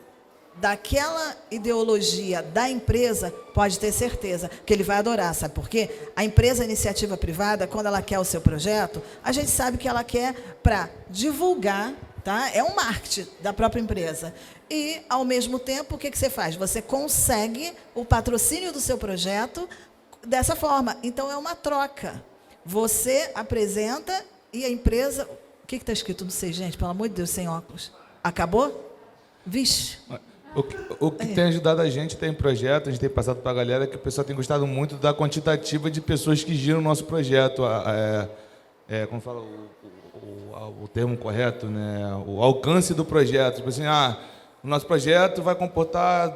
daquela ideologia da empresa, pode ter certeza que ele vai adorar, sabe por quê? A empresa, a iniciativa privada, quando ela quer o seu projeto, a gente sabe que ela quer para divulgar, tá? É um marketing da própria empresa. E, ao mesmo tempo, o que você faz? Você consegue o patrocínio do seu projeto dessa forma. Então, é uma troca. Você apresenta e a empresa... O que está escrito? Não sei, gente. Pelo amor de Deus, sem óculos. Acabou? Vixe. O que tem ajudado a gente, tem projeto, a gente tem passado para a galera, que o pessoal tem gostado muito da quantitativa de pessoas que giram o nosso projeto. Como fala o termo correto, né? O alcance do projeto. Tipo assim, o nosso projeto vai comportar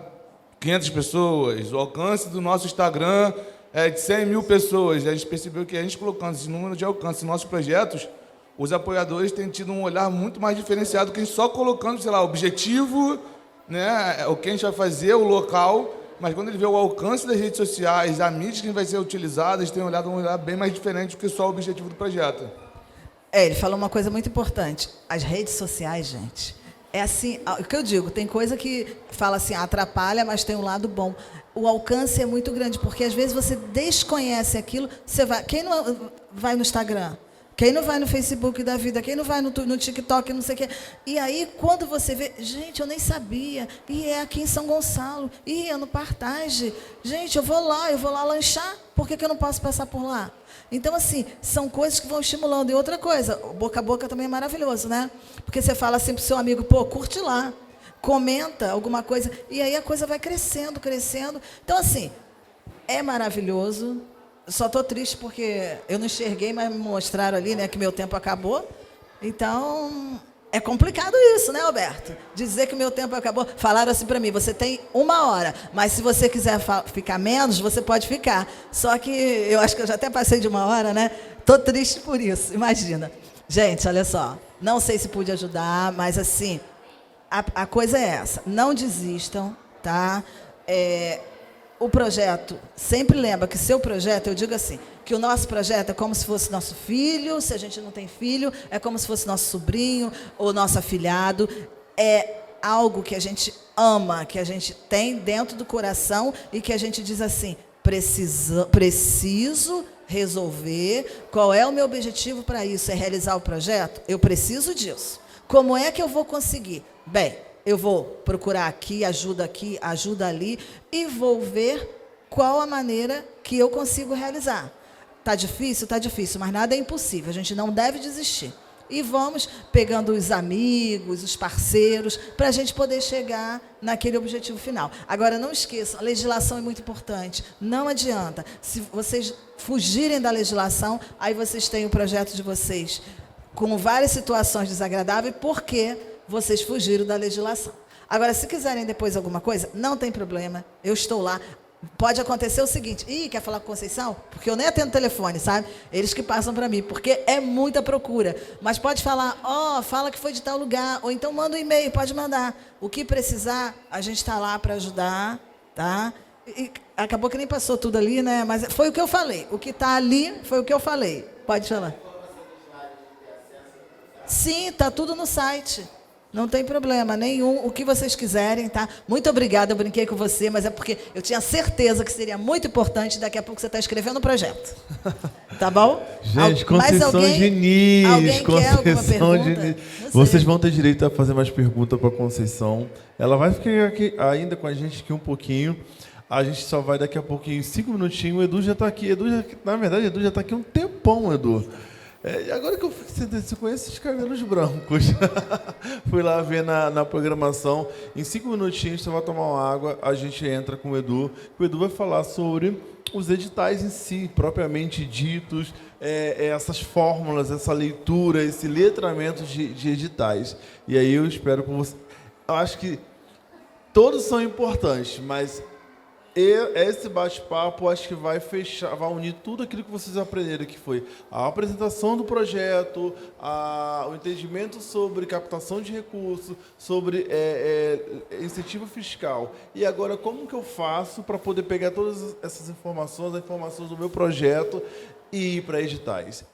500 pessoas. O alcance do nosso Instagram é de 100 mil pessoas. A gente percebeu que a gente colocando esse número de alcance nos nossos projetos, os apoiadores têm tido um olhar muito mais diferenciado que só colocando, sei lá, o objetivo, né, o que a gente vai fazer, o local, mas quando ele vê o alcance das redes sociais, a mídia que vai ser utilizada, eles têm olhado um olhar bem mais diferente do que só o objetivo do projeto. Ele falou uma coisa muito importante. As redes sociais, gente, é assim, o que eu digo, tem coisa que fala assim, atrapalha, mas tem um lado bom. O alcance é muito grande, porque às vezes você desconhece aquilo, você vai, quem não vai no Instagram? Quem não vai no Facebook da vida? Quem não vai no TikTok, não sei o quê? E aí, quando você vê... Gente, eu nem sabia. E é aqui em São Gonçalo. E é no Partage. Gente, eu vou lá lanchar. Por que eu não posso passar por lá? Então, assim, são coisas que vão estimulando. E outra coisa, boca a boca também é maravilhoso, né? Porque você fala assim pro seu amigo, pô, curte lá. Comenta alguma coisa. E aí a coisa vai crescendo, crescendo. Então, assim, é maravilhoso. Só estou triste porque eu não enxerguei, mas me mostraram ali, né, que meu tempo acabou. Então, é complicado isso, né, Alberto? Dizer que meu tempo acabou. Falaram assim para mim, você tem 1 hora, mas se você quiser ficar menos, você pode ficar. Só que eu acho que eu já até passei de 1 hora, né? Estou triste por isso, imagina. Gente, olha só, não sei se pude ajudar, mas assim, a coisa é essa. Não desistam, tá? O projeto, sempre lembra que seu projeto, eu digo assim, que o nosso projeto é como se fosse nosso filho, se a gente não tem filho, é como se fosse nosso sobrinho ou nosso afilhado. É algo que a gente ama, que a gente tem dentro do coração e que a gente diz assim, preciso resolver, qual é o meu objetivo para isso? É realizar o projeto? Eu preciso disso. Como é que eu vou conseguir? Bem, eu vou procurar aqui, ajuda ali, e vou ver qual a maneira que eu consigo realizar. Está difícil? Está difícil, mas nada é impossível. A gente não deve desistir. E vamos pegando os amigos, os parceiros, para a gente poder chegar naquele objetivo final. Agora, não esqueçam, a legislação é muito importante. Não adianta. Se vocês fugirem da legislação, aí vocês têm o projeto de vocês com várias situações desagradáveis, porque vocês fugiram da legislação. Agora, se quiserem depois alguma coisa, não tem problema, eu estou lá. Pode acontecer o seguinte, quer falar com Conceição? Porque eu nem atendo telefone, sabe? Eles que passam para mim, porque é muita procura. Mas pode falar, fala que foi de tal lugar, ou então manda um e-mail, pode mandar. O que precisar, a gente está lá para ajudar, tá? E acabou que nem passou tudo ali, né? Mas foi o que eu falei. O que está ali foi o que eu falei. Pode falar. Sim, está tudo no site. Não tem problema nenhum, o que vocês quiserem, tá? Muito obrigada, eu brinquei com você, mas é porque eu tinha certeza que seria muito importante, daqui a pouco você está escrevendo um projeto. Tá bom? Gente, Conceição Diniz. Alguém quer alguma pergunta? Diniz. Vocês vão ter direito a fazer mais perguntas para a Conceição. Ela vai ficar aqui, ainda com a gente aqui um pouquinho. A gente só vai daqui a pouquinho, 5 minutinhos. O Edu já está aqui. Na verdade, o Edu já está aqui um tempão, Edu. Agora que eu você conhece esses cabelos brancos. Fui lá ver na programação. Em 5 minutinhos você vai tomar uma água, a gente entra com o Edu. O Edu vai falar sobre os editais em si, propriamente ditos, essas fórmulas, essa leitura, esse letramento de editais. E aí eu espero que você... Eu acho que todos são importantes, mas esse bate-papo acho que vai fechar, vai unir tudo aquilo que vocês aprenderam, que foi a apresentação do projeto, o entendimento sobre captação de recursos, sobre incentivo fiscal. E agora, como que eu faço para poder pegar todas essas informações, as informações do meu projeto e ir para editais?